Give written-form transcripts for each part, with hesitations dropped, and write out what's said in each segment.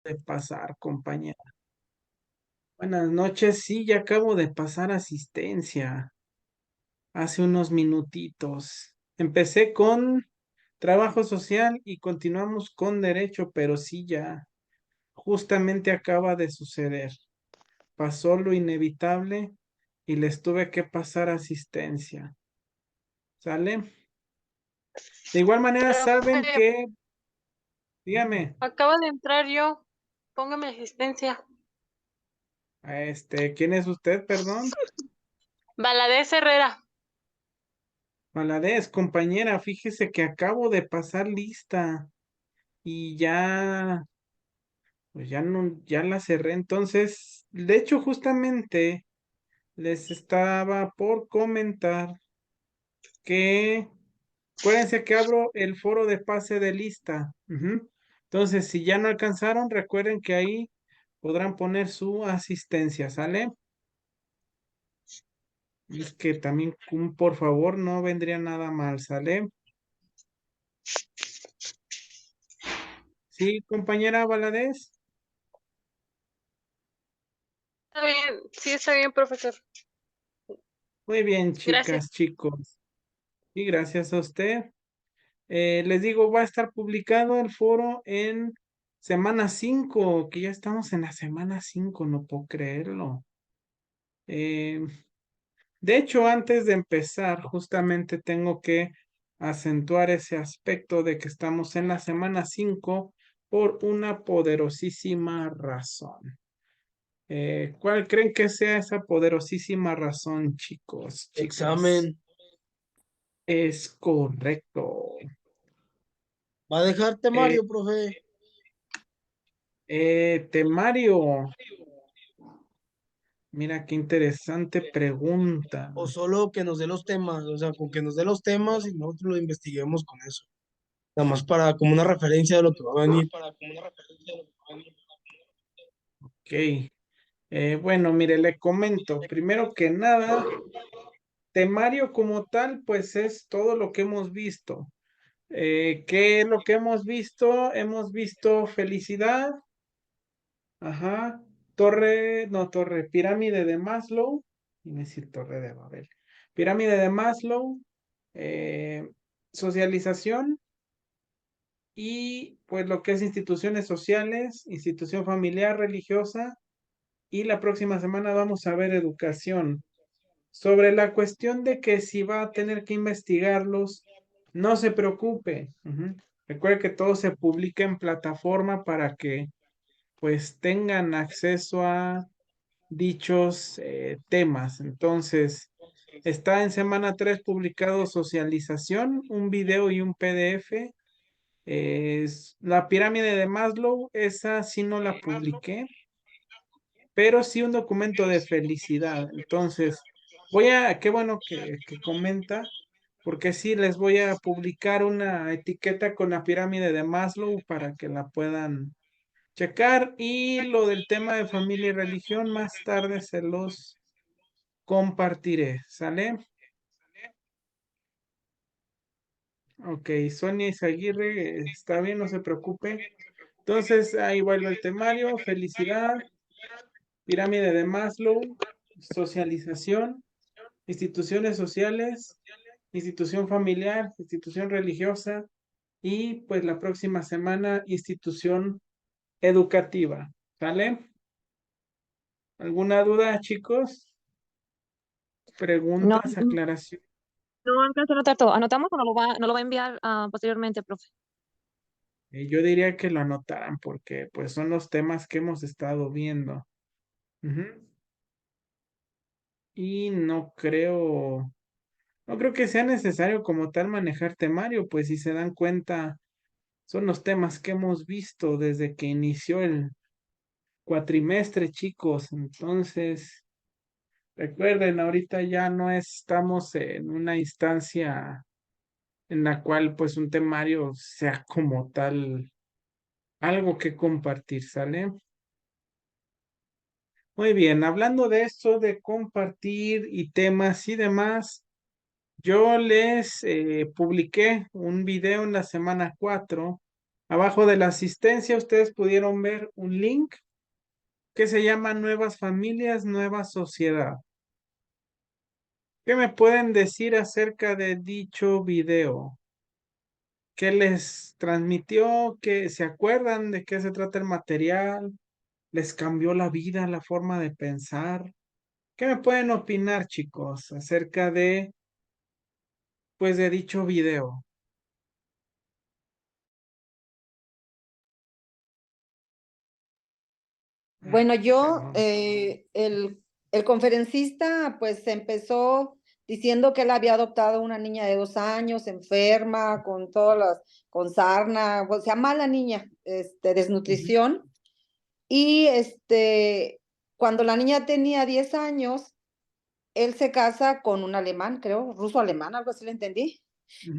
de pasar, compañera. Buenas noches, sí, ya acabo de pasar asistencia hace unos minutitos. Empecé con trabajo social y continuamos con derecho, pero sí, ya justamente acaba de suceder. Pasó lo inevitable y les tuve que pasar asistencia. ¿Sale? De igual manera, saben Profe, que, dígame, acaba de entrar yo. Póngame asistencia. ¿quién es usted, perdón? Valadez Herrera. Maladez, compañera, fíjese que acabo de pasar lista y ya, pues ya no, ya la cerré. Entonces, de hecho, justamente les estaba por comentar que, acuérdense que abro el foro de pase de lista. Ujú. Entonces, si ya no alcanzaron, recuerden que ahí podrán poner su asistencia, ¿sale? Es que también, por favor, no vendría nada mal, ¿sale? Sí, compañera Valadez. Está bien, sí está bien, profesor. Muy bien, Gracias. chicas, chicos. Y gracias a usted. Les digo, va a estar publicado el foro en semana 5, que ya estamos en la semana 5, no puedo creerlo. Eh, de hecho, antes de empezar, justamente tengo que acentuar ese aspecto de que estamos en la semana 5 por una poderosísima razón. ¿Cuál creen que sea esa poderosísima razón, chicos, chicas? Examen. Es correcto. ¿Va a dejar Eh, temario, profe? Temario, mira qué interesante pregunta. ¿O solo que nos dé los temas? O sea, con que nos dé los temas y nosotros lo investiguemos con eso. Nada más para como una referencia de lo que va a venir. Ok. Bueno, mire, le comento. Primero que nada, temario como tal, pues es todo lo que hemos visto. ¿Qué es lo que hemos visto? Hemos visto felicidad, ajá, torre, no, torre, pirámide de Maslow, y decir torre de Babel. Pirámide de Maslow, eh, socialización y pues lo que es instituciones sociales, institución familiar, religiosa, y la próxima semana vamos a ver educación. Sobre la cuestión de que si va a tener que investigarlos, no se preocupe. Ujú. Recuerde que todo se publica en plataforma para que pues tengan acceso a dichos temas. Entonces, está en semana 3 publicado socialización, un video y un PDF. Es la pirámide de Maslow, esa sí no la publiqué, pero sí un documento de felicidad. Entonces, qué bueno que comenta, porque sí les voy a publicar una etiqueta con la pirámide de Maslow para que la puedan checar. Y lo del tema de familia y religión, más tarde se los compartiré, ¿sale? Ok, Sonia Izaguirre, está bien, no se preocupe. Entonces, ahí va el temario, felicidad, pirámide de Maslow, socialización, instituciones sociales, institución familiar, institución religiosa y pues la próxima semana institución educativa. ¿Sale? ¿Alguna duda, chicos? No, ¿Preguntas, aclaraciones? no alcanzo a anotar todo. ¿Anotamos o no lo va a enviar posteriormente, profe? Yo diría que lo anotaran porque pues son los temas que hemos estado viendo. Ujú. Y no creo que sea necesario como tal manejar temario, pues si se dan cuenta, son los temas que hemos visto desde que inició el cuatrimestre, chicos. Entonces, recuerden, ahorita ya no estamos en una instancia en la cual pues un temario sea como tal algo que compartir, ¿sale? Muy bien, hablando de esto de compartir y temas y demás, yo les publiqué un video en la semana 4 Abajo de la asistencia ustedes pudieron ver un link que se llama Nuevas Familias, Nueva Sociedad. ¿Qué me pueden decir acerca de dicho video? ¿Qué les transmitió? ¿Qué se acuerdan de qué se trata el material? ¿Les cambió la vida, la forma de pensar? ¿Qué me pueden opinar, chicos, acerca de, pues, de dicho video? Bueno, yo, Perdón. el conferencista pues empezó diciendo que él había adoptado una niña de 2 años, enferma, con todas las, con sarna, o sea, mala niña, Ujú, desnutrición. Y cuando la niña tenía 10 años, él se casa con un alemán, creo, ruso-alemán, algo así le entendí.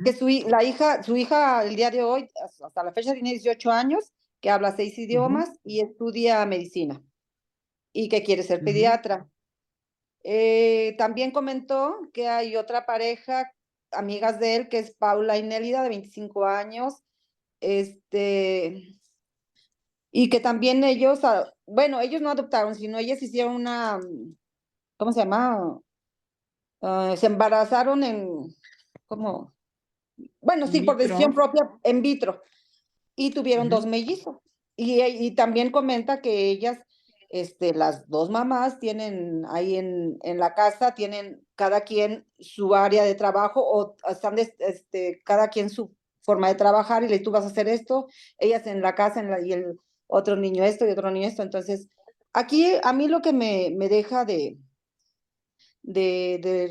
Que ujú, su hija el día de hoy, hasta la fecha, tiene 18 años, que habla 6 ujú, idiomas y estudia medicina y que quiere ser ujú, pediatra. También comentó que hay otra pareja, amigas de él, que es Paula y Nélida, de 25 años, este, y que también ellos, bueno, ellos no adoptaron, sino ellas hicieron una, ¿cómo se llama? Se embarazaron en, como, bueno, in sí, por decisión vitro. propia, en vitro, y tuvieron Ujú, 2 mellizos. Y también comenta que ellas, las dos mamás tienen ahí en la casa, tienen cada quien su área de trabajo o están, cada quien su forma de trabajar y le tú vas a hacer esto, ellas en la casa y el otro niño esto y otro niño esto. Entonces, aquí a mí lo que me deja de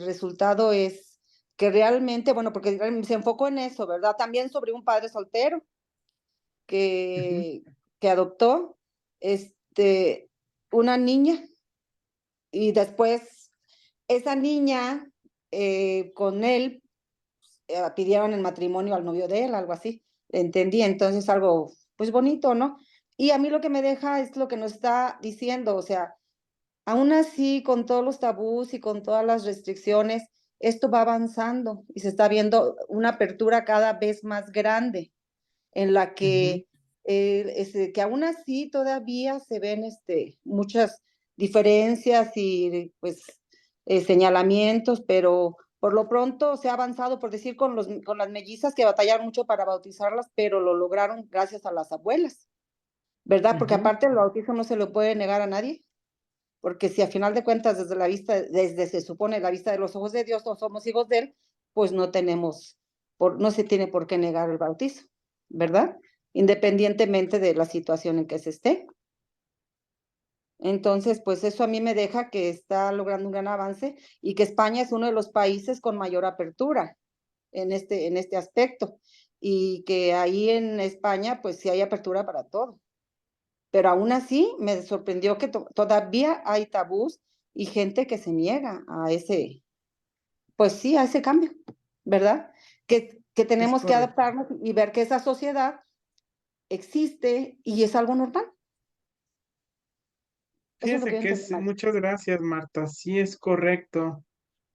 resultado es que realmente, bueno, porque se enfocó en eso, ¿verdad? También sobre un padre soltero ujú, que, que adoptó este, una niña y después esa niña con él pidieron el matrimonio al novio de él, algo así. Entendí, entonces algo pues bonito, ¿no? Y a mí lo que me deja es lo que nos está diciendo, o sea, aún así, con todos los tabús y con todas las restricciones, esto va avanzando y se está viendo una apertura cada vez más grande en la ujú. que aún así todavía se ven muchas diferencias y pues señalamientos, pero por lo pronto se ha avanzado, por decir, con las mellizas que batallaron mucho para bautizarlas, pero lo lograron gracias a las abuelas, ¿verdad? Porque Ujú. aparte el bautismo no se lo puede negar a nadie, porque si a final de cuentas desde se supone la vista de los ojos de Dios, no somos hijos de él, pues no tenemos, no se tiene por qué negar el bautizo, ¿verdad? Independientemente de la situación en que se esté. Entonces, pues eso a mí me deja que está logrando un gran avance y que España es uno de los países con mayor apertura en este aspecto y que ahí en España pues sí hay apertura para todo. Pero aún así me sorprendió que todavía hay tabús y gente que se niega a ese, pues sí, a ese cambio, ¿verdad? Que Es tenemos que correcto. adaptarnos y ver que esa sociedad existe y es algo normal. Eso es lo que Fíjese yo que entendí es, mal. muchas gracias, Marta, sí es correcto.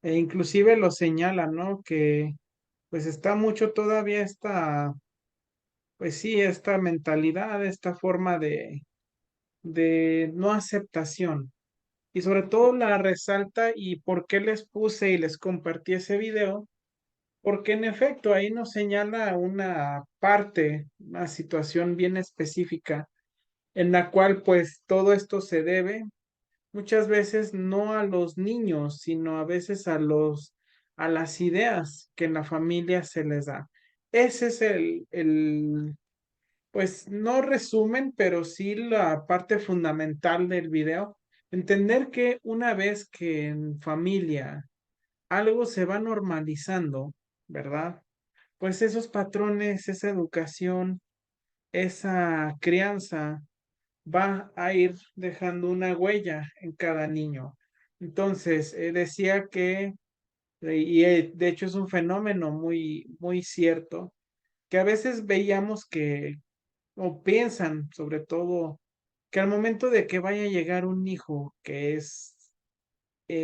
E inclusive lo señala, ¿no? Que pues está mucho todavía esta, pues sí, esta mentalidad, esta forma de no aceptación. Y sobre todo la resalta y por qué les puse y les compartí ese video, porque en efecto ahí nos señala una parte, una situación bien específica en la cual pues todo esto se debe muchas veces no a los niños, sino a veces a las ideas que en la familia se les da. Ese es pues no resumen, pero sí la parte fundamental del video. Entender que una vez que en familia algo se va normalizando, ¿verdad? Pues esos patrones, esa educación, esa crianza va a ir dejando una huella en cada niño. Entonces, decía que, de hecho es un fenómeno muy, muy cierto, que a veces veíamos que, o piensan sobre todo, que al momento de que vaya a llegar un hijo que es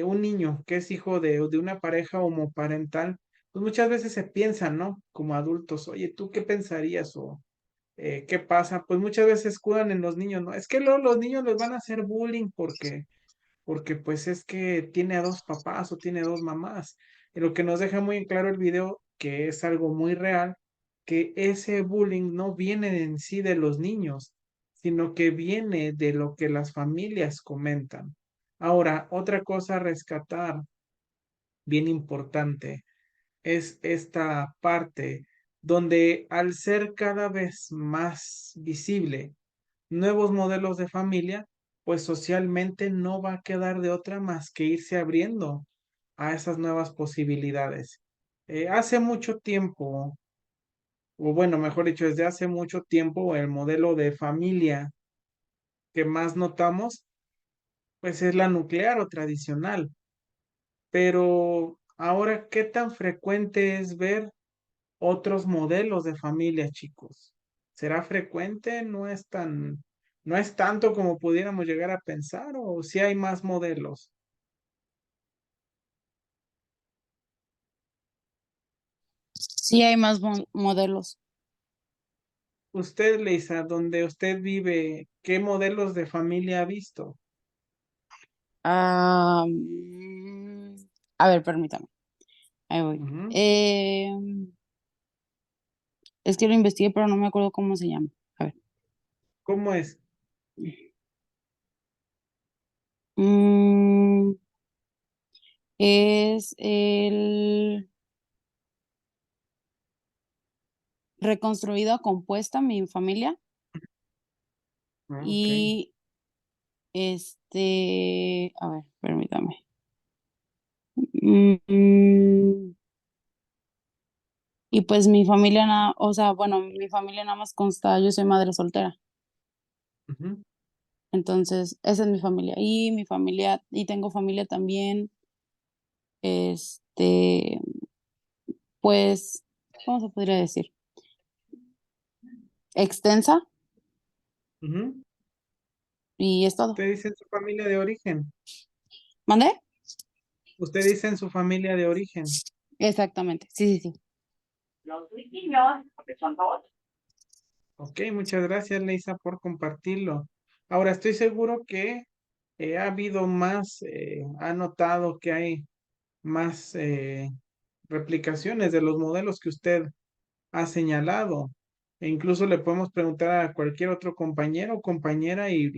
un niño, que es hijo de una pareja homoparental, pues muchas veces se piensan, ¿no? Como adultos, oye, ¿tú qué pensarías? O ¿qué pasa? Pues muchas veces escudan en los niños, ¿no? Es que luego los niños les van a hacer bullying porque pues es que tiene a dos papás o tiene dos mamás. Y lo que nos deja muy en claro el video, que es algo muy real, que ese bullying no viene en sí de los niños, sino que viene de lo que las familias comentan. Ahora, otra cosa a rescatar, bien importante, es esta parte donde al ser cada vez más visible nuevos modelos de familia, pues socialmente no va a quedar de otra más que irse abriendo a esas nuevas posibilidades. Hace mucho tiempo, o bueno, mejor dicho, desde hace mucho tiempo, el modelo de familia que más notamos, pues es la nuclear o tradicional. Pero ahora, ¿qué tan frecuente es ver otros modelos de familia, chicos? ¿Será frecuente? No es tanto como pudiéramos llegar a pensar, o si hay más modelos? Sí hay más modelos. Usted, Leisa, donde usted vive, ¿qué modelos de familia ha visto? Ah, a ver, permítame. Ahí voy. Ujú. Es que lo investigué, pero no me acuerdo cómo se llama. A ver. ¿Cómo es? Mm, es el reconstruido compuesta, mi familia. Ah, ok. Y a ver, permítame. Mm, y pues mi familia, o sea, bueno, mi familia nada más consta, yo soy madre soltera. Ujú. Entonces, esa es mi familia. Y mi familia, y tengo familia también, este, pues, ¿cómo se podría decir? Extensa, Ujú. y es todo. Usted dice en su familia de origen. ¿Mandé? Usted dice en su familia de origen. Exactamente, sí, sí, sí. Ok, muchas gracias, Leisa, por compartirlo. Ahora, estoy seguro que ha habido más, ha notado que hay más replicaciones de los modelos que usted ha señalado. E incluso le podemos preguntar a cualquier otro compañero o compañera y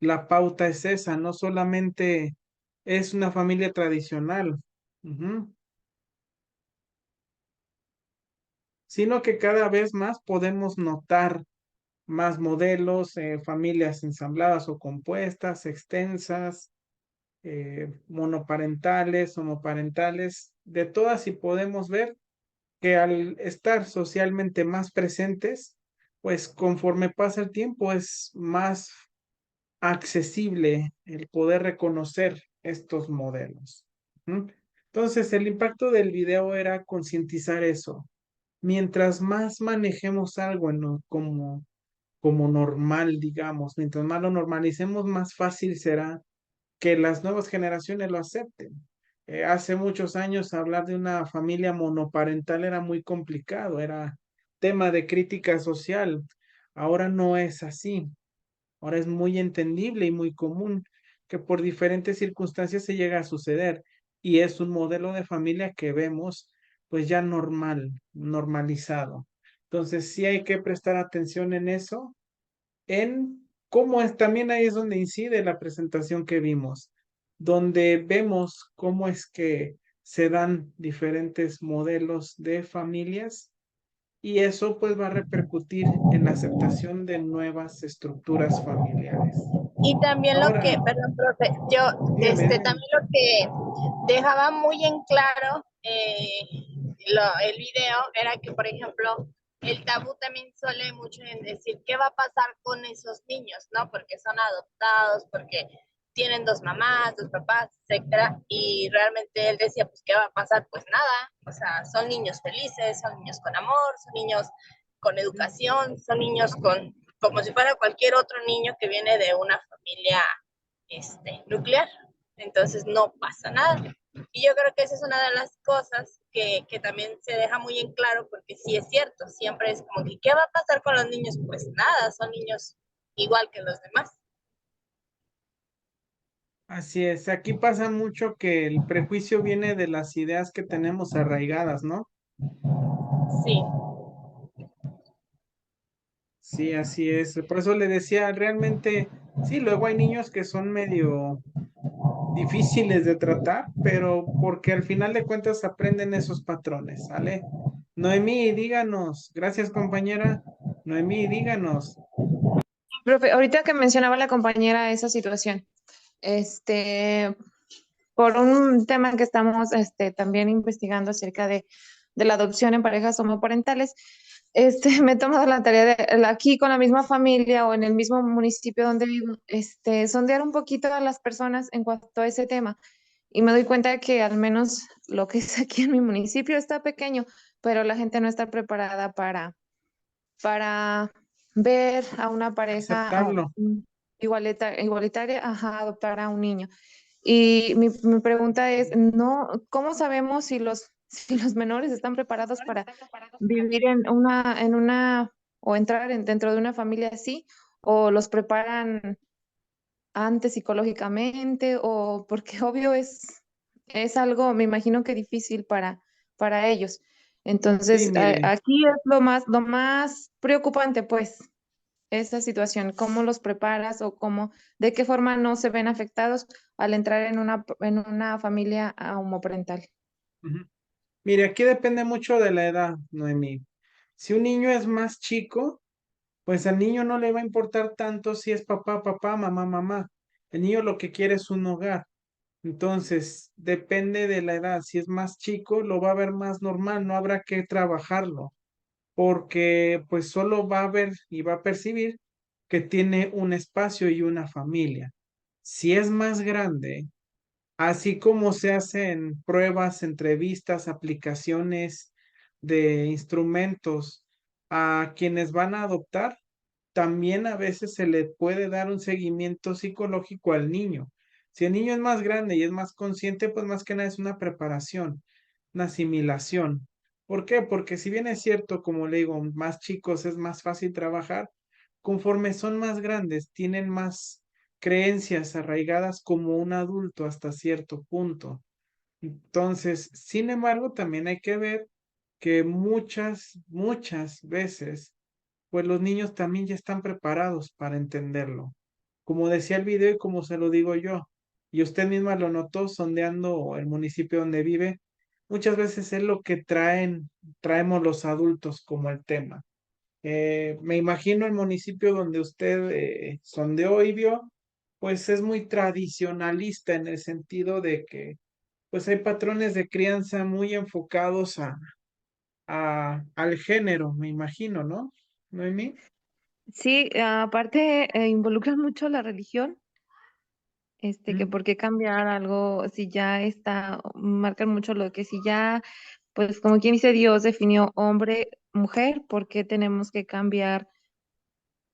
la pauta es esa, no solamente es una familia tradicional, ujú, sino que cada vez más podemos notar más modelos, familias ensambladas o compuestas, extensas, monoparentales, homoparentales, de todas, y podemos ver que al estar socialmente más presentes, pues conforme pasa el tiempo es más accesible el poder reconocer estos modelos. ¿Mm? Entonces, el impacto del video era concientizar eso. Mientras más manejemos algo como normal, digamos, mientras más lo normalicemos, más fácil será que las nuevas generaciones lo acepten. Hace muchos años hablar de una familia monoparental era muy complicado, era tema de crítica social. Ahora no es así. Ahora es muy entendible y muy común que por diferentes circunstancias se llega a suceder, y es un modelo de familia que vemos pues ya normal, normalizado. Entonces sí hay que prestar atención en eso, en cómo es, también ahí es donde incide la presentación que vimos, donde vemos cómo es que se dan diferentes modelos de familias, y eso pues va a repercutir en la aceptación de nuevas estructuras familiares. Y también lo que, Ahora, perdón, profe, yo, dígame, dígame. también lo que dejaba muy en claro el video era que, por ejemplo, el tabú también suele mucho en decir qué va a pasar con esos niños, ¿no? Porque son adoptados, porque tienen dos mamás, dos papás, etcétera, y realmente él decía, pues, ¿qué va a pasar? Pues nada, o sea, son niños felices, son niños con amor, son niños con educación, son niños con, como si fuera cualquier otro niño que viene de una familia nuclear. Entonces no pasa nada. Y yo creo que esa es una de las cosas que también se deja muy en claro, porque sí es cierto, siempre es como que, ¿qué va a pasar con los niños? Pues nada, son niños igual que los demás. Así es, aquí pasa mucho que el prejuicio viene de las ideas que tenemos arraigadas, ¿no? Sí, Sí, así es. Por eso le decía, realmente, sí, luego hay niños que son medio difíciles de tratar, pero porque al final de cuentas aprenden esos patrones, ¿sale? Noemí, díganos. Gracias, compañera. Noemí, díganos. Profe, ahorita que mencionaba la compañera esa situación, este, por un tema que estamos también investigando acerca de la adopción en parejas homoparentales, me he tomado la tarea de aquí con la misma familia o en el mismo municipio donde vivo, sondear un poquito a las personas en cuanto a ese tema. Y me doy cuenta de que al menos lo que es aquí en mi municipio está pequeño, pero la gente no está preparada para ver a una pareja Aceptarlo. igualitaria, ajá, adoptar a un niño. Y mi pregunta es, no, ¿cómo sabemos si si los menores están preparados para vivir en una, o entrar dentro de una familia así, o los preparan antes psicológicamente, o porque obvio es algo, me imagino que difícil para ellos. Sí, Entonces, mire. aquí es lo más preocupante, pues, esa situación, cómo los preparas o de qué forma no se ven afectados al entrar en una familia homoparental. Ujú. Mire, aquí depende mucho de la edad, Noemí. Si un niño es más chico, pues al niño no le va a importar tanto si es papá, papá, mamá, mamá. El niño lo que quiere es un hogar. Entonces, depende de la edad. Si es más chico, lo va a ver más normal, no habrá que trabajarlo, porque pues solo va a ver y va a percibir que tiene un espacio y una familia. Si es más grande, así como se hacen pruebas, entrevistas, aplicaciones de instrumentos a quienes van a adoptar, también a veces se le puede dar un seguimiento psicológico al niño. Si el niño es más grande y es más consciente, pues más que nada es una preparación, una asimilación. ¿Por qué? Porque si bien es cierto, como le digo, más chicos es más fácil trabajar, conforme son más grandes, tienen más creencias arraigadas como un adulto hasta cierto punto. Entonces, sin embargo, también hay que ver que muchas veces pues los niños también ya están preparados para entenderlo. Como decía el video y como se lo digo yo, y usted misma lo notó sondeando el municipio donde vive, muchas veces es lo que traemos los adultos como el tema. Me imagino el municipio donde usted sondeó y vio, pues es muy tradicionalista en el sentido de que pues hay patrones de crianza muy enfocados al género, me imagino, ¿no? Noemí. Sí, aparte involucran mucho la religión, que Mm. por qué cambiar algo si ya está, marcan mucho lo que si ya, pues como quien dice Dios definió hombre, mujer, ¿por qué tenemos que cambiar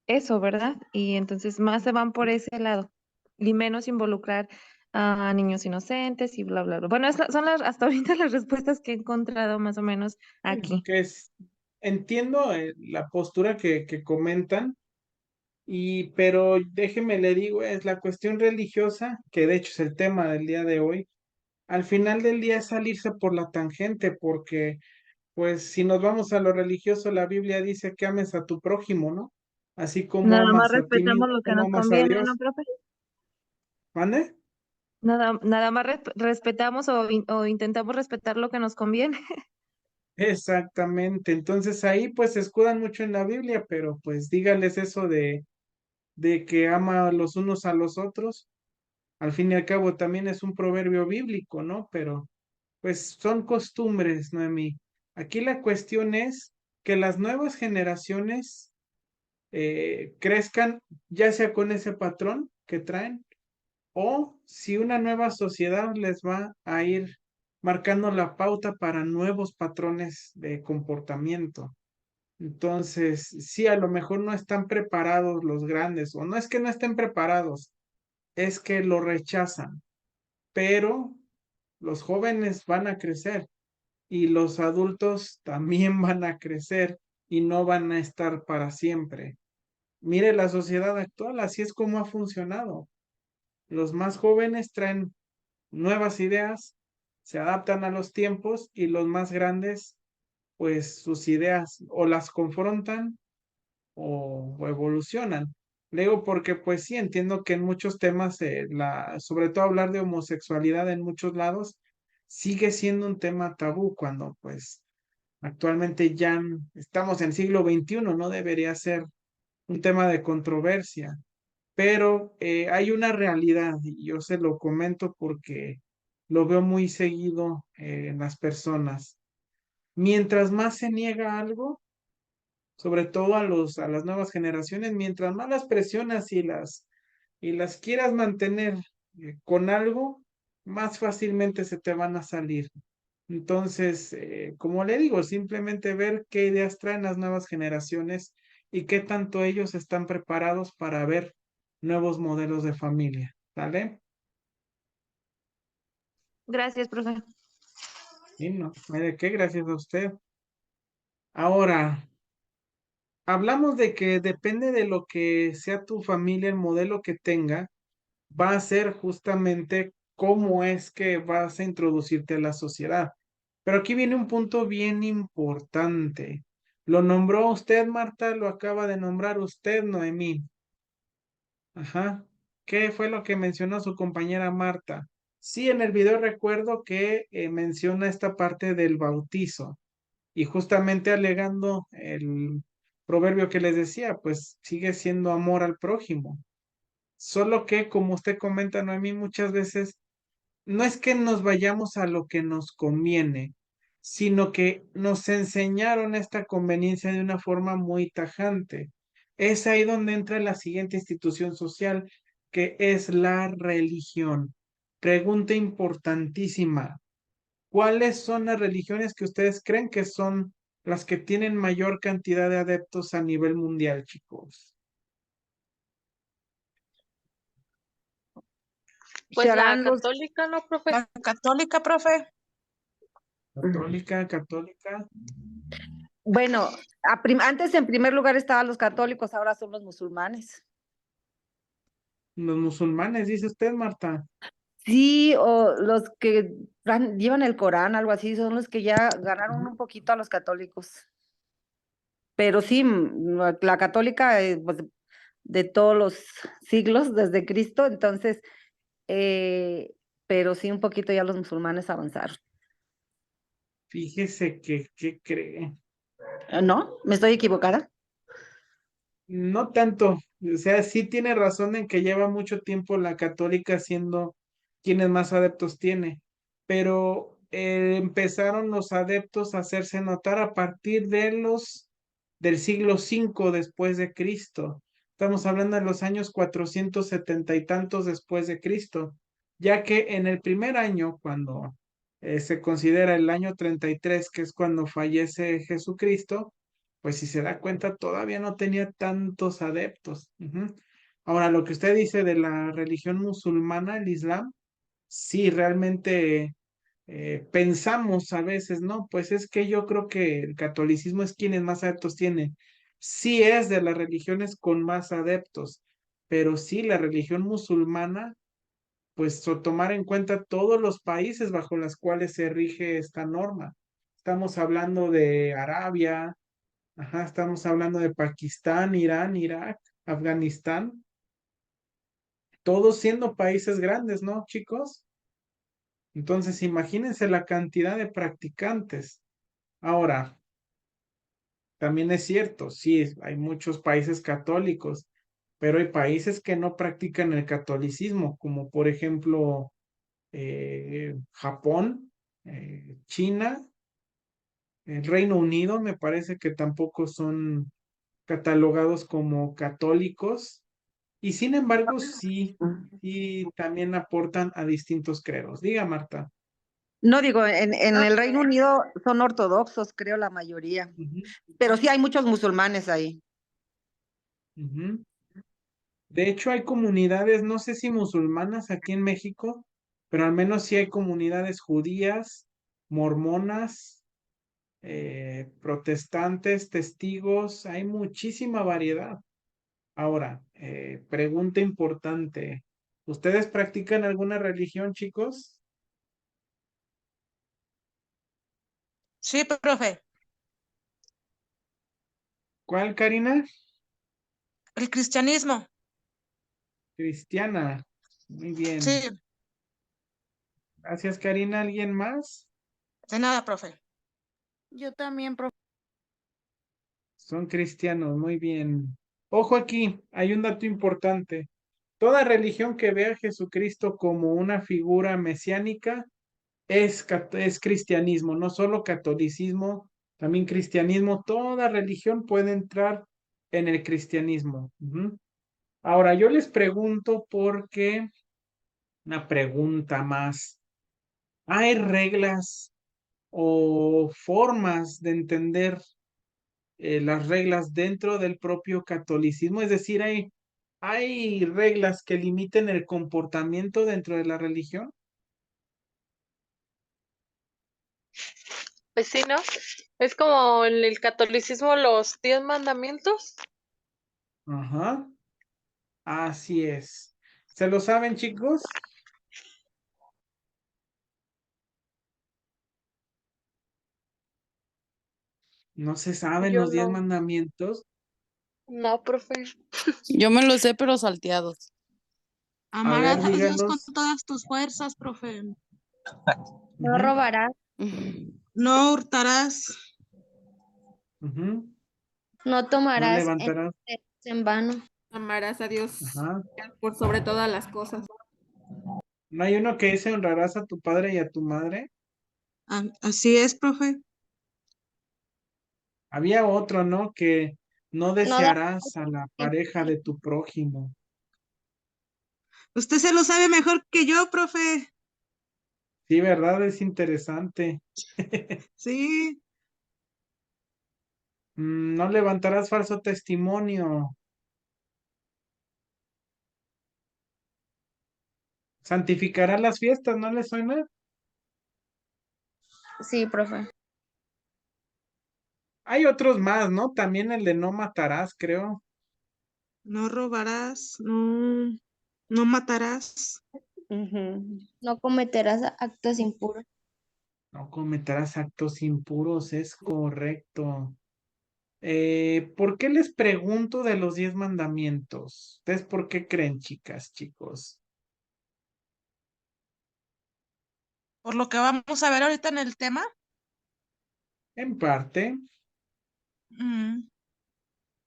eso, verdad? Y entonces más se van por ese lado y menos involucrar a niños inocentes y bla, bla, bla. Bueno, son hasta ahorita las respuestas que he encontrado más o menos Sí, aquí. entiendo la postura que comentan, pero déjeme le digo, es la cuestión religiosa, que de hecho es el tema del día de hoy. Al final del día es salirse por la tangente, porque pues si nos vamos a lo religioso, la Biblia dice que ames a tu prójimo, ¿no? Así como Nada más amas a ti respetamos mismo, lo que como nos amas a conviene, ¿no, Dios. profe? ¿Mande? Nada más respetamos o intentamos respetar lo que nos conviene. Exactamente. Entonces ahí pues se escudan mucho en la Biblia, pero pues dígales eso de que ama a los unos a los otros. Al fin y al cabo también es un proverbio bíblico, ¿no? Pero pues son costumbres, Noemí. Aquí la cuestión es que las nuevas generaciones crezcan ya sea con ese patrón que traen o si una nueva sociedad les va a ir marcando la pauta para nuevos patrones de comportamiento. Entonces, sí, a lo mejor no están preparados los grandes, o no es que no estén preparados, es que lo rechazan, pero los jóvenes van a crecer y los adultos también van a crecer y no van a estar para siempre. Mire la sociedad actual, así es como ha funcionado. Los más jóvenes traen nuevas ideas, se adaptan a los tiempos y los más grandes, pues sus ideas o las confrontan o evolucionan. Le digo porque pues sí, entiendo que en muchos temas, sobre todo hablar de homosexualidad en muchos lados, sigue siendo un tema tabú cuando pues actualmente ya estamos en siglo XXI, no debería ser un tema de controversia, pero hay una realidad y yo se lo comento porque lo veo muy seguido en las personas. Mientras más se niega algo, sobre todo a las nuevas generaciones, mientras más las presionas y las quieras mantener con algo, más fácilmente se te van a salir. Entonces, como le digo, simplemente ver qué ideas traen las nuevas generaciones y qué tanto ellos están preparados para ver nuevos modelos de familia. ¿Sale? Gracias, profe. Y no, no hay de qué, gracias a usted. Ahora, hablamos de que depende de lo que sea tu familia, el modelo que tenga, va a ser justamente cómo es que vas a introducirte a la sociedad. Pero aquí viene un punto bien importante. ¿Lo nombró usted, Marta? ¿Lo acaba de nombrar usted, Noemí? Ajá. ¿Qué fue lo que mencionó su compañera Marta? Sí, en el video recuerdo que menciona esta parte del bautizo y justamente alegando el proverbio que les decía, pues sigue siendo amor al prójimo. Solo que, como usted comenta, Noemí, muchas veces no es que nos vayamos a lo que nos conviene, sino que nos enseñaron esta conveniencia de una forma muy tajante. Es ahí donde entra la siguiente institución social, que es la religión. Pregunta importantísima. ¿Cuáles son las religiones que ustedes creen que son las que tienen mayor cantidad de adeptos a nivel mundial, chicos? Pues la Serán los, católica, ¿no, profe? La católica, profe. Católica, católica. bueno, antes en primer lugar estaban los católicos, ahora son los musulmanes. Los musulmanes, dice usted, Marta. Sí, o los que llevan el Corán, algo así, son los que ya ganaron un poquito a los católicos. Pero sí, la católica, pues, de todos los siglos desde Cristo, entonces, pero sí un poquito ya los musulmanes avanzaron. Fíjese que, ¿qué cree? ¿No? ¿Me estoy equivocada? No tanto, o sea, sí tiene razón en que lleva mucho tiempo la católica siendo quienes más adeptos tiene, pero empezaron los adeptos a hacerse notar a partir de del siglo V después de Cristo. Estamos hablando de los años 470 y tantos después de Cristo, ya que en el primer año, cuando se considera el año 33, que es cuando fallece Jesucristo, pues si se da cuenta, todavía no tenía tantos adeptos. Ujú. Ahora, lo que usted dice de la religión musulmana, el Islam, sí, realmente pensamos a veces, ¿no? Pues es que yo creo que el catolicismo es quienes más adeptos tiene. Sí es de las religiones con más adeptos, pero sí, la religión musulmana, pues tomar en cuenta todos los países bajo los cuales se rige esta norma. Estamos hablando de Arabia. Ajá, estamos hablando de Pakistán, Irán, Irak, Afganistán, todos siendo países grandes, ¿no, chicos? Entonces, imagínense la cantidad de practicantes. Ahora, también es cierto, sí, hay muchos países católicos, pero hay países que no practican el catolicismo, como por ejemplo Japón, China, el Reino Unido, me parece que tampoco son catalogados como católicos. Y sin embargo, sí, y también aportan a distintos credos. Diga, Marta. No digo, en el Reino Unido son ortodoxos, creo la mayoría, Ujú, pero sí hay muchos musulmanes ahí. ujú. De hecho, hay comunidades, no sé si musulmanas aquí en México, pero al menos sí hay comunidades judías, mormonas, protestantes, testigos, hay muchísima variedad. Ahora, pregunta importante. ¿Ustedes practican alguna religión, chicos? Sí, profe, ¿Cuál, Karina? el cristianismo. Cristiana. Muy bien. Sí, Gracias, Karina. ¿Alguien más? de nada, profe. Yo también, profe. Son cristianos. Muy bien. Ojo aquí, hay un dato importante. Toda religión que vea a Jesucristo como una figura mesiánica es cristianismo, no solo catolicismo, también cristianismo. Toda religión puede entrar en el cristianismo. Ujú. Ahora, yo les pregunto porque una pregunta más. ¿Hay reglas o formas de entender las reglas dentro del propio catolicismo? Es decir, hay reglas que limiten el comportamiento dentro de la religión. Pues sí, ¿no? Es como en el catolicismo los 10 mandamientos. Ajá, así es. ¿Se lo saben, chicos? ¿No se saben Yo los 10 no. mandamientos? No, profe. Yo me lo sé, pero salteados. A ver, Amarás a Dios con díganlos. todas tus fuerzas, profe. No Ujú, robarás, No hurtarás. ujú. no No tomarás levantarás. en vano. Amarás a Dios Ajá. por sobre todas las cosas. ¿No hay uno que dice honrarás a tu padre y a tu madre? Así es, profe. Había otro, ¿no? Que no No da desearás a la pareja de tu prójimo. Usted se lo sabe mejor que yo, profe. Sí, ¿verdad? Es interesante. Sí. No levantarás falso testimonio. Santificarás las fiestas, ¿no le suena? sí, profe. Hay otros más, ¿no? También el de no matarás, creo. No robarás. No, no matarás. No cometerás actos impuros. No cometerás actos impuros, es correcto. ¿Por qué les pregunto de los 10 mandamientos? ¿Ustedes por qué creen, chicas, chicos? Por lo que vamos a ver ahorita en el tema. En parte, Mm,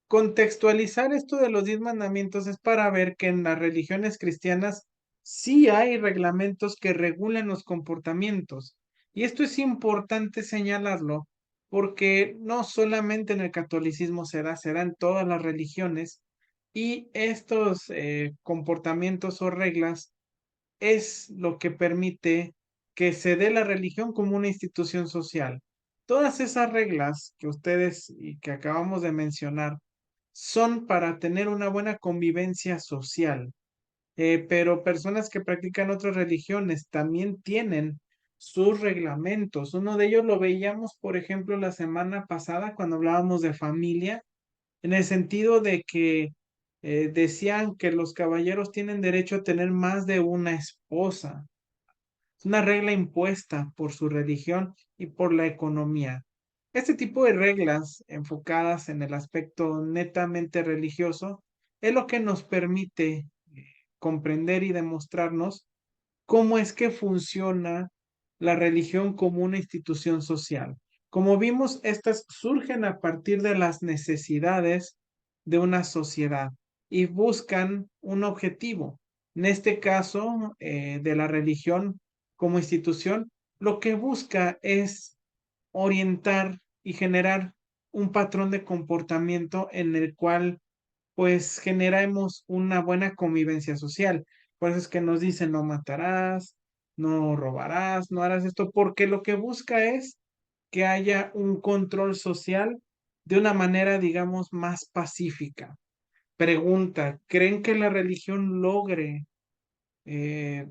contextualizar esto de los 10 mandamientos es para ver que en las religiones cristianas sí hay reglamentos que regulan los comportamientos. Y esto es importante señalarlo porque no solamente en el catolicismo se da en todas las religiones y estos comportamientos o reglas es lo que permite que se dé la religión como una institución social. Todas esas reglas que ustedes y que acabamos de mencionar son para tener una buena convivencia social. Pero personas que practican otras religiones también tienen sus reglamentos. Uno de ellos lo veíamos, por ejemplo, la semana pasada cuando hablábamos de familia, en el sentido de que decían que los caballeros tienen derecho a tener más de una esposa. Es una regla impuesta por su religión y por la economía. Este tipo de reglas enfocadas en el aspecto netamente religioso es lo que nos permite comprender y demostrarnos cómo es que funciona la religión como una institución social. Como vimos, estas surgen a partir de las necesidades de una sociedad y buscan un objetivo. En este caso, de la religión como institución, lo que busca es orientar y generar un patrón de comportamiento en el cual pues generemos una buena convivencia social. Por eso es que nos dicen no matarás, no robarás, no harás esto, porque lo que busca es que haya un control social de una manera, digamos, más pacífica. Pregunta, ¿creen que la religión logre eh,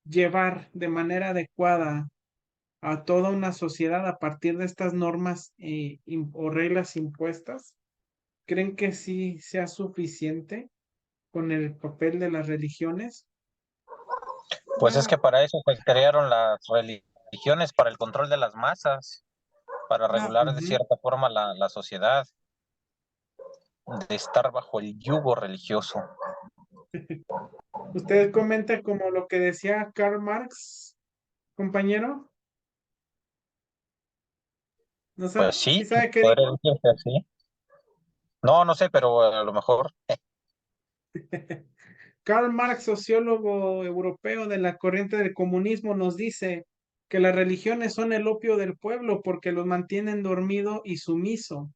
llevar de manera adecuada a toda una sociedad a partir de estas normas o reglas impuestas? ¿Creen que sí sea suficiente con el papel de las religiones? Pues es que para eso se crearon las religiones, para el control de las masas, para regular de cierta forma la sociedad, de estar bajo el yugo religioso. Usted comenta como lo que decía Karl Marx, compañero. ¿No Pues sabe? sí, ¿Sí sabe qué podría dijo? decirse así. No, no sé, pero a lo mejor. Karl Marx, sociólogo europeo de la corriente del comunismo, nos dice que las religiones son el opio del pueblo porque los mantienen dormido y sumiso.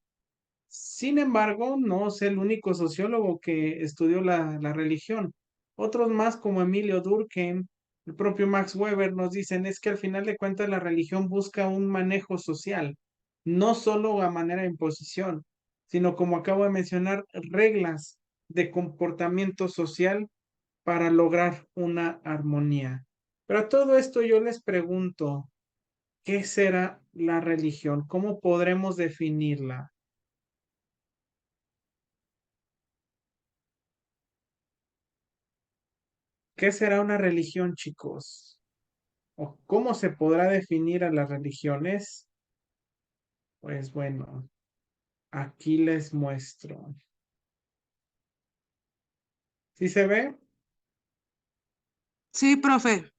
Sin embargo, no es el único sociólogo que estudió la religión. Otros más, como Emilio Durkheim, el propio Max Weber, nos dicen es que al final de cuentas la religión busca un manejo social, no solo a manera de imposición, sino como acabo de mencionar, reglas de comportamiento social para lograr una armonía. Pero a todo esto yo les pregunto, ¿qué será la religión? ¿Cómo podremos definirla? ¿Qué será una religión, chicos? ¿O cómo se podrá definir a las religiones? Pues bueno, aquí les muestro. ¿Sí se ve? Sí, profe.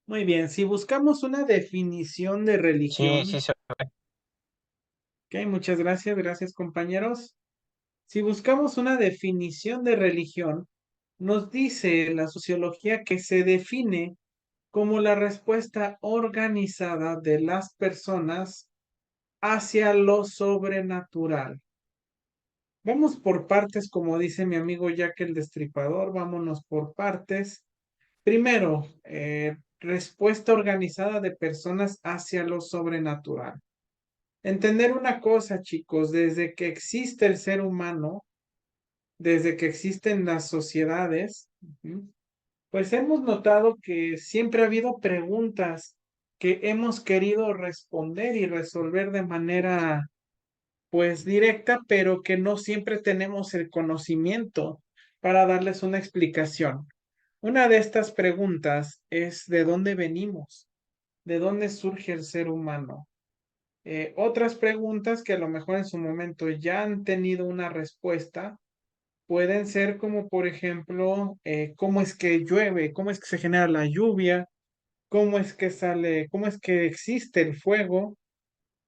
Muy bien, si buscamos una definición de Sí, religión, sí se ve. ok, muchas gracias, gracias compañeros. Si buscamos una definición de religión, nos dice la sociología que se define como la respuesta organizada de las personas hacia lo sobrenatural. Vamos por partes, como dice mi amigo Jack el Destripador, vámonos por partes. Primero, respuesta organizada de personas hacia lo sobrenatural. Entender una cosa, chicos, desde que existe el ser humano, desde que existen las sociedades, pues hemos notado que siempre ha habido preguntas que hemos querido responder y resolver de manera pues directa, pero que no siempre tenemos el conocimiento para darles una explicación. Una de estas preguntas es ¿de dónde venimos? ¿De dónde surge el ser humano? Otras preguntas que a lo mejor en su momento ya han tenido una respuesta pueden ser como, por ejemplo, ¿cómo es que llueve? ¿Cómo es que se genera la lluvia? ¿Cómo es que sale? ¿Cómo es que existe el fuego?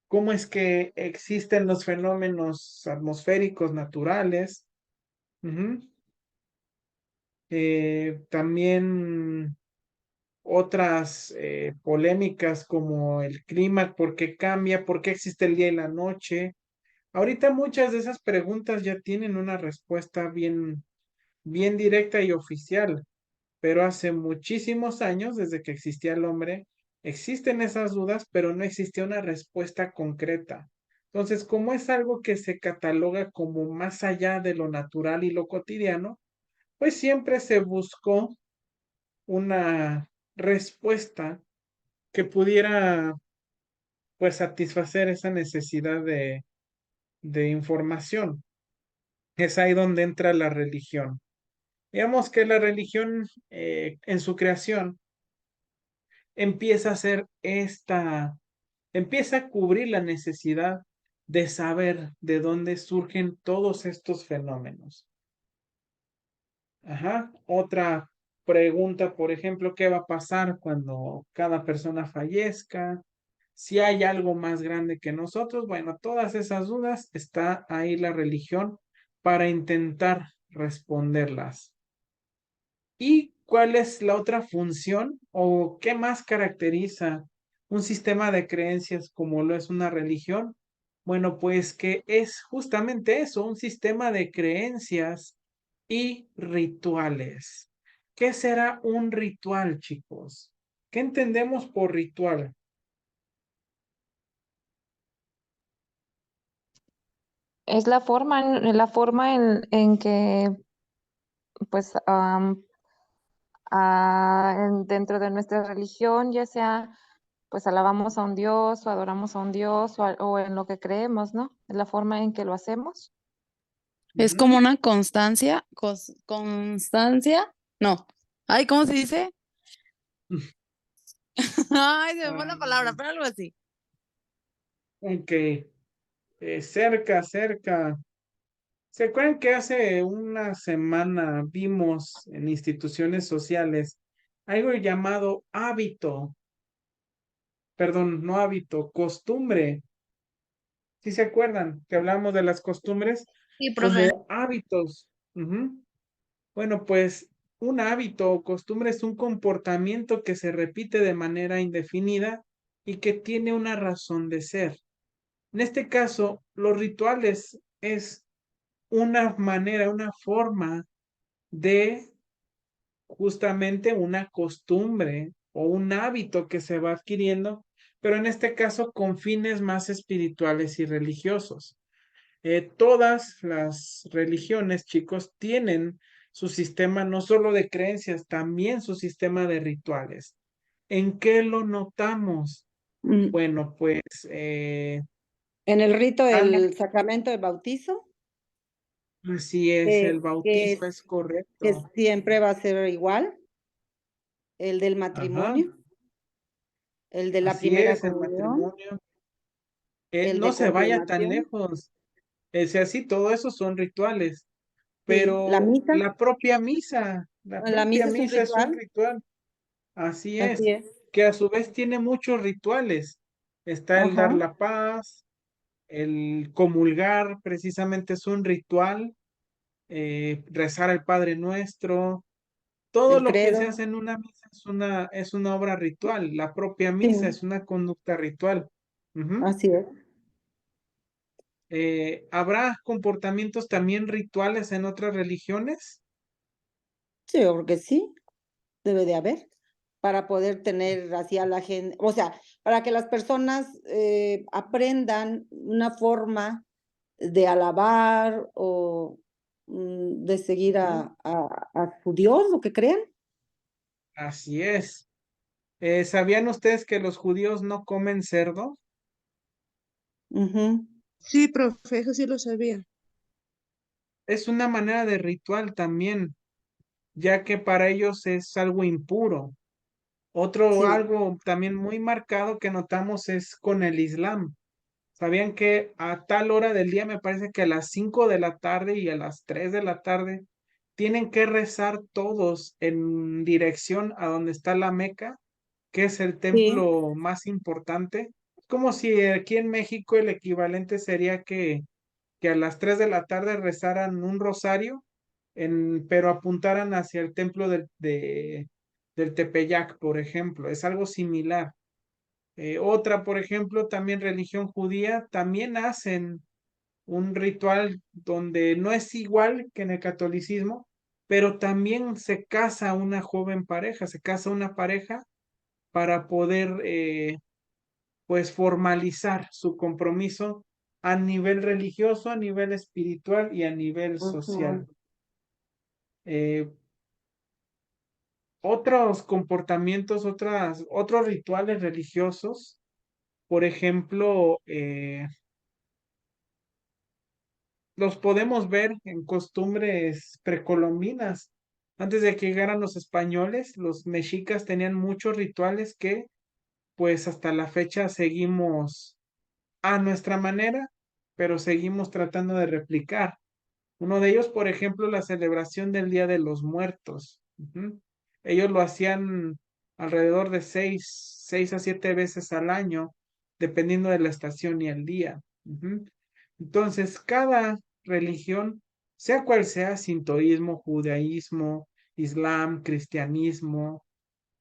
¿Cómo es que existen los fenómenos atmosféricos naturales? Ujú. También otras polémicas como el clima, ¿por qué cambia? ¿Por qué existe el día y la noche? Ahorita muchas de esas preguntas ya tienen una respuesta bien directa y oficial, pero hace muchísimos años, desde que existía el hombre, existen esas dudas, pero no existía una respuesta concreta. Entonces, como es algo que se cataloga como más allá de lo natural y lo cotidiano, pues siempre se buscó una respuesta que pudiera pues satisfacer esa necesidad de información. Es ahí donde entra la religión. Digamos que la religión en su creación empieza a ser empieza a cubrir la necesidad de saber de dónde surgen todos estos fenómenos. Ajá. Otra pregunta, por ejemplo, ¿qué va a pasar cuando cada persona fallezca? Si hay algo más grande que nosotros, bueno, todas esas dudas está ahí la religión para intentar responderlas. ¿Y cuál es la otra función o qué más caracteriza un sistema de creencias como lo es una religión? Bueno, pues que es justamente eso, un sistema de creencias y rituales. ¿Qué será un ritual, chicos? ¿Qué entendemos por ritual? Es la forma en que pues dentro de nuestra religión, ya sea pues alabamos a un Dios o adoramos a un Dios o en lo que creemos, ¿no? Es la forma en que lo hacemos. Es como una constancia, constancia, no. Ay, ¿cómo se dice? Ay, se me fue la palabra, pero algo así. Ok, cerca. ¿Se acuerdan que hace una semana vimos en instituciones sociales algo llamado hábito? Perdón, no hábito, costumbre. ¿Sí se acuerdan que hablamos de las costumbres Sí, profe. como hábitos? Ujú. Bueno, pues un hábito o costumbre es un comportamiento que se repite de manera indefinida y que tiene una razón de ser. En este caso, los rituales es una manera, una forma de justamente una costumbre o un hábito que se va adquiriendo, pero en este caso con fines más espirituales y religiosos. Todas las religiones, chicos, tienen su sistema no solo de creencias, también su sistema de rituales. ¿En qué lo notamos? Mm. Bueno, pues En el rito han- del sacramento de bautizo, así es, el que bautismo es que correcto. siempre va a ser igual, el del Ajá, matrimonio, el de la así primera es, el comunión, matrimonio. el No de se vaya tan confirmación, lejos. Sea, sí, todo eso son rituales, sí, la pero misa, la la propia misa es un misa es un ritual, ritual. Así así es, es, que a su vez tiene muchos rituales. Está el dar ajá, la paz, el comulgar, precisamente es un ritual, rezar al Padre Nuestro. Todo el lo que se credo, hace en una misa es una obra ritual. La propia sí, misa es una conducta ritual. Ujú. así es, ¿Habrá comportamientos también rituales en otras religiones? sí, porque sí, debe de haber, para poder tener así a la gente, o sea, para que las personas aprendan una forma de alabar o de seguir Ujú. a su Dios, lo que crean. Así es. ¿Sabían ustedes que los judíos no comen cerdo? Ujú. Sí, profe, eso sí lo sabía. Es una manera de ritual también, ya que para ellos es algo impuro. Otro Sí, algo también muy marcado que notamos es con el Islam. ¿Sabían que a tal hora del día, me parece que a las 5 de la tarde y a las 3 de la tarde, tienen que rezar todos en dirección a donde está la Meca, que es el sí, templo más importante? Como si aquí en México el equivalente sería que a las 3 de la tarde rezaran un rosario, pero apuntaran hacia el templo del Tepeyac, por ejemplo. Es algo similar. Otra, por ejemplo, también religión judía, también hacen un ritual donde no es igual que en el catolicismo, pero también se casa una joven pareja, se casa una pareja para poder pues formalizar su compromiso a nivel religioso, a nivel espiritual y a nivel social. ujú. Eh, Otros comportamientos, otros rituales religiosos, por ejemplo, los podemos ver en costumbres precolombinas. Antes de que llegaran los españoles, los mexicas tenían muchos rituales que pues hasta la fecha seguimos a nuestra manera, pero seguimos tratando de replicar. Uno de ellos, por ejemplo, la celebración del Día de los Muertos. Ujú. Ellos lo hacían alrededor de 6 a 7 veces al año, dependiendo de la estación y el día. Ujú. Entonces, cada religión, sea cual sea, sintoísmo, judaísmo, islam, cristianismo,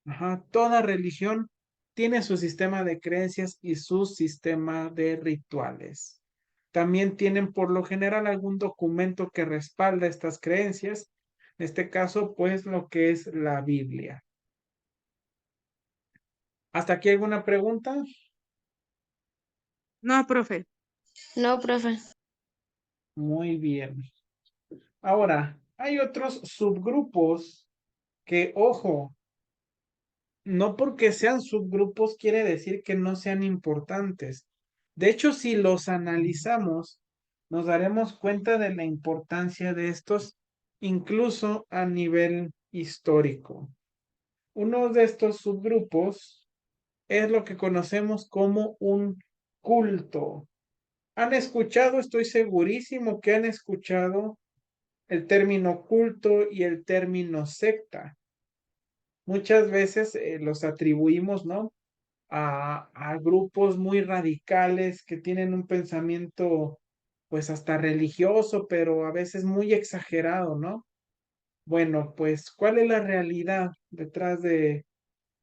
ajá, toda religión tiene su sistema de creencias y su sistema de rituales. También tienen por lo general algún documento que respalda estas creencias. En este caso, pues lo que es la Biblia. ¿Hasta aquí alguna pregunta? No, profe. No, profe. Muy bien. Ahora, hay otros subgrupos que, ojo, no porque sean subgrupos quiere decir que no sean importantes. De hecho, si los analizamos, nos daremos cuenta de la importancia de estos, incluso a nivel histórico. Uno de estos subgrupos es lo que conocemos como un culto. ¿Han escuchado? Estoy segurísimo que han escuchado el término culto y el término secta. Muchas veces los atribuimos, ¿no? A grupos muy radicales que tienen un pensamiento, pues hasta religioso, pero a veces muy exagerado, ¿no? Bueno, pues, ¿cuál es la realidad detrás de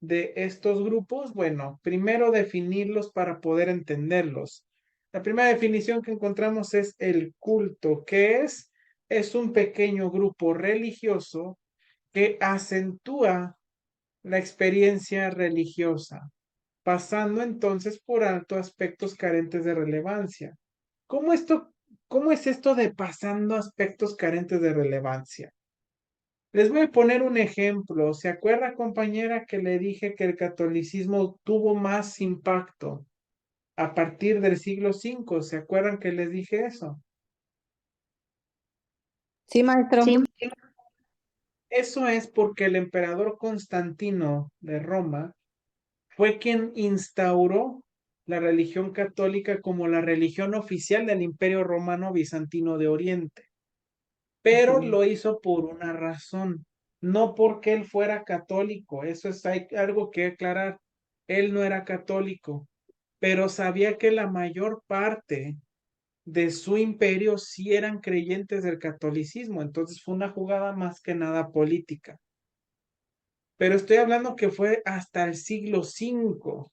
estos grupos? Bueno, primero definirlos para poder entenderlos. La primera definición que encontramos es el culto, que es un pequeño grupo religioso que acentúa la experiencia religiosa, pasando entonces por alto aspectos carentes de relevancia. ¿Cómo esto, cómo es esto de pasando aspectos carentes de relevancia? Les voy a poner un ejemplo. ¿Se acuerda, compañera, que le dije que el catolicismo tuvo más impacto a partir del siglo V? ¿Se acuerdan que les dije eso? Sí, maestro. Sí. Eso es porque el emperador Constantino de Roma fue quien instauró la religión católica como la religión oficial del Imperio Romano Bizantino de Oriente. Pero lo hizo por una razón, no porque él fuera católico, eso es algo que aclarar. Él no era católico, pero sabía que la mayor parte de su imperio sí eran creyentes del catolicismo, entonces fue una jugada más que nada política. Pero estoy hablando que fue hasta el siglo V.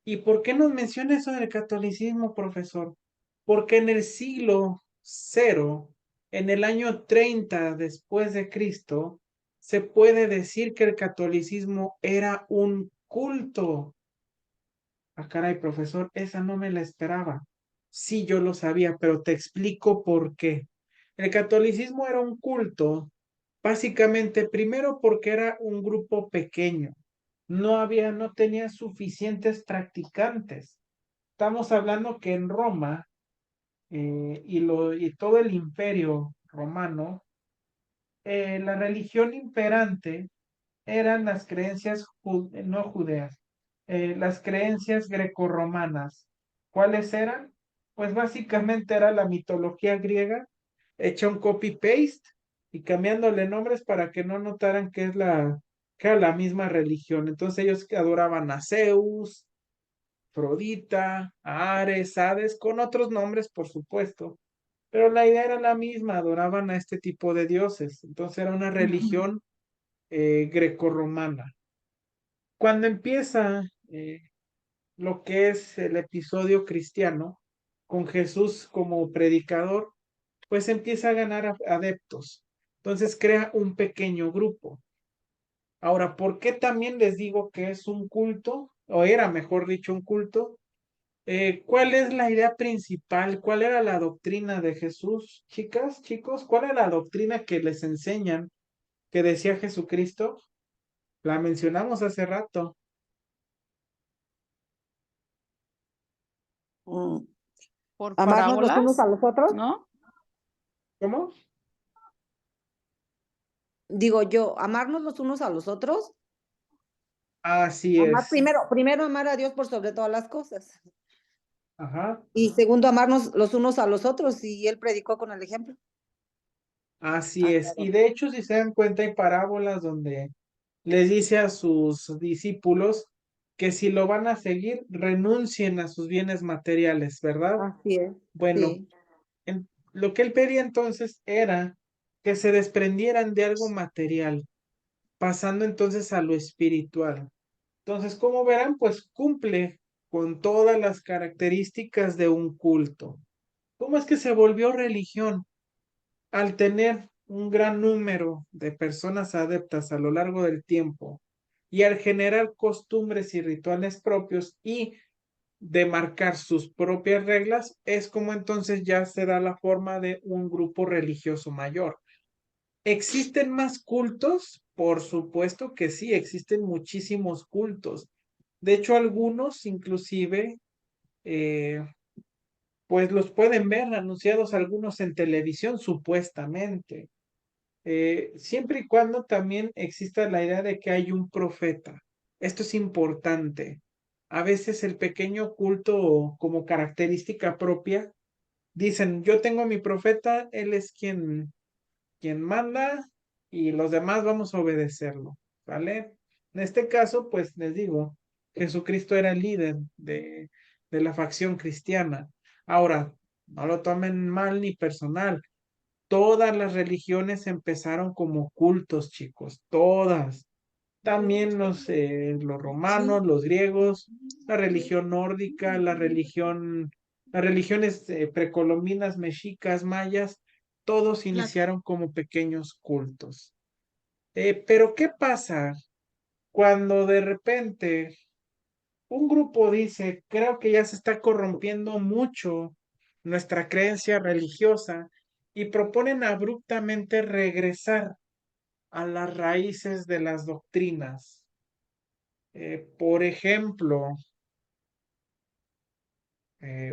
¿Y por qué nos menciona eso del catolicismo, profesor? Porque en el siglo cero, en el año 30 después de Cristo, se puede decir que el catolicismo era un culto. Ah, caray, profesor, esa no me la esperaba. Sí, yo lo sabía, pero te explico por qué. El catolicismo era un culto, básicamente, primero porque era un grupo pequeño. No tenía suficientes practicantes. Estamos hablando que en Roma y todo el imperio romano, la religión imperante eran las creencias no judeas, las creencias grecorromanas. ¿Cuáles eran? Pues básicamente era la mitología griega hecha un copy-paste y cambiándole nombres para que no notaran que era la misma religión. Entonces ellos adoraban a Zeus, Afrodita, a Ares, Hades, con otros nombres, por supuesto. Pero la idea era la misma, adoraban a este tipo de dioses. Entonces era una religión grecorromana. Cuando empieza lo que es el episodio cristiano, con Jesús como predicador, pues empieza a ganar adeptos. Entonces crea un pequeño grupo. Ahora, ¿por qué también les digo que es un culto? O era, mejor dicho, un culto. ¿Cuál es la idea principal? ¿Cuál era la doctrina de Jesús? Chicas, chicos, ¿cuál era la doctrina que les enseñan que decía Jesucristo? La mencionamos hace rato. ¿Por ¿Amarnos los unos parábolas? a los otros? ¿No? ¿Cómo? Digo yo, ¿amarnos los unos a los otros? Así Amar es. primero amar a Dios por sobre todas las cosas. Ajá. Y segundo, amarnos los unos a los otros, y él predicó con el ejemplo. Así es. Y de hecho, si se dan cuenta, hay parábolas donde les dice a sus discípulos que si lo van a seguir, renuncien a sus bienes materiales, ¿verdad? Así es. Bueno, Sí. lo que él pedía entonces era que se desprendieran de algo material, pasando entonces a lo espiritual. Entonces, como verán, pues cumple con todas las características de un culto. ¿Cómo es que se volvió religión? Al tener un gran número de personas adeptas a lo largo del tiempo y al generar costumbres y rituales propios y de marcar sus propias reglas, es como entonces ya se da la forma de un grupo religioso mayor. ¿Existen más cultos? Por supuesto que sí, existen muchísimos cultos. De hecho, algunos inclusive, pues los pueden ver anunciados algunos en televisión, supuestamente. Siempre y cuando también exista la idea de que hay un profeta. Esto es importante. A veces el pequeño culto como característica propia, dicen, yo tengo a mi profeta, él es quien manda y los demás vamos a obedecerlo, ¿vale? En este caso, pues les digo, Jesucristo era el líder de la facción cristiana. Ahora, no lo tomen mal ni personal. Todas las religiones empezaron como cultos, chicos, todas. También los romanos, los griegos, la religión nórdica, las religiones precolombinas, mexicas, mayas, todos iniciaron como pequeños cultos. Pero ¿qué pasa cuando de repente un grupo dice, creo que ya se está corrompiendo mucho nuestra creencia religiosa y proponen abruptamente regresar a las raíces de las doctrinas? Por ejemplo,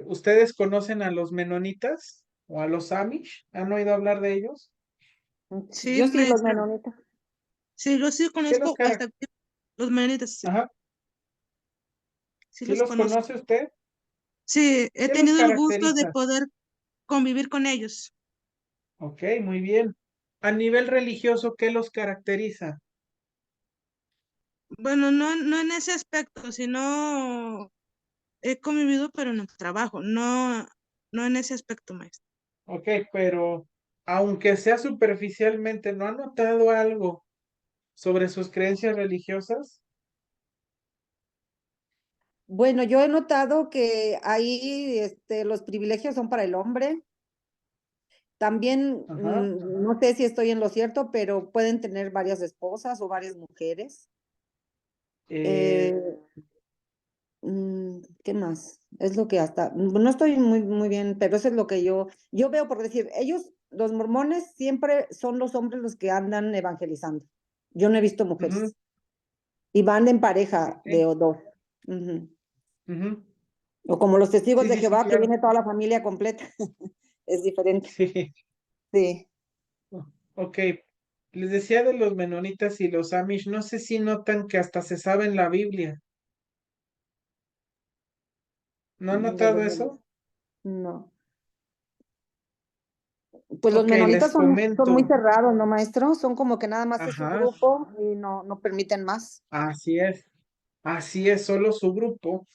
¿ustedes conocen a los menonitas o a los Amish? ¿Han oído hablar de ellos? Sí, Yo sí, los maestra. menonitas. Sí, yo sí ¿Qué los conozco cara- hasta los menonitas, sí, Ajá. sí ¿Sí los los conozco. conoce usted? Sí, he ¿Qué los tenido el gusto de caracteriza? poder convivir con ellos. Ok, muy bien. A nivel religioso, ¿qué los caracteriza? Bueno, no en ese aspecto, sino he convivido, pero en el trabajo, no en ese aspecto, maestra. Ok, pero aunque sea superficialmente, ¿no ha notado algo sobre sus creencias religiosas? Bueno, yo he notado que ahí los privilegios son para el hombre. También, Ajá. no sé si estoy en lo cierto, pero pueden tener varias esposas o varias mujeres. Eh, Eh, ¿Qué más? Es lo que hasta, no estoy muy bien, pero eso es lo que yo veo, por decir, ellos, los mormones, siempre son los hombres los que andan evangelizando. Yo no he visto ujú, mujeres. Y van en pareja ok, de o dos. Ujú. ujú. O como los testigos Sí, de sí, sí, Jehová, que claro. viene toda la familia completa. Es diferente. Sí. Sí. Ok, les decía de los menonitas y los Amish, no sé si notan que hasta se saben la Biblia. ¿No han De notado los eso? no. Pues los Ok, les menonitas son muy comento. cerrados, ¿no, maestro? Son como que nada más es su Ajá, grupo y no permiten más. así es, solo su grupo,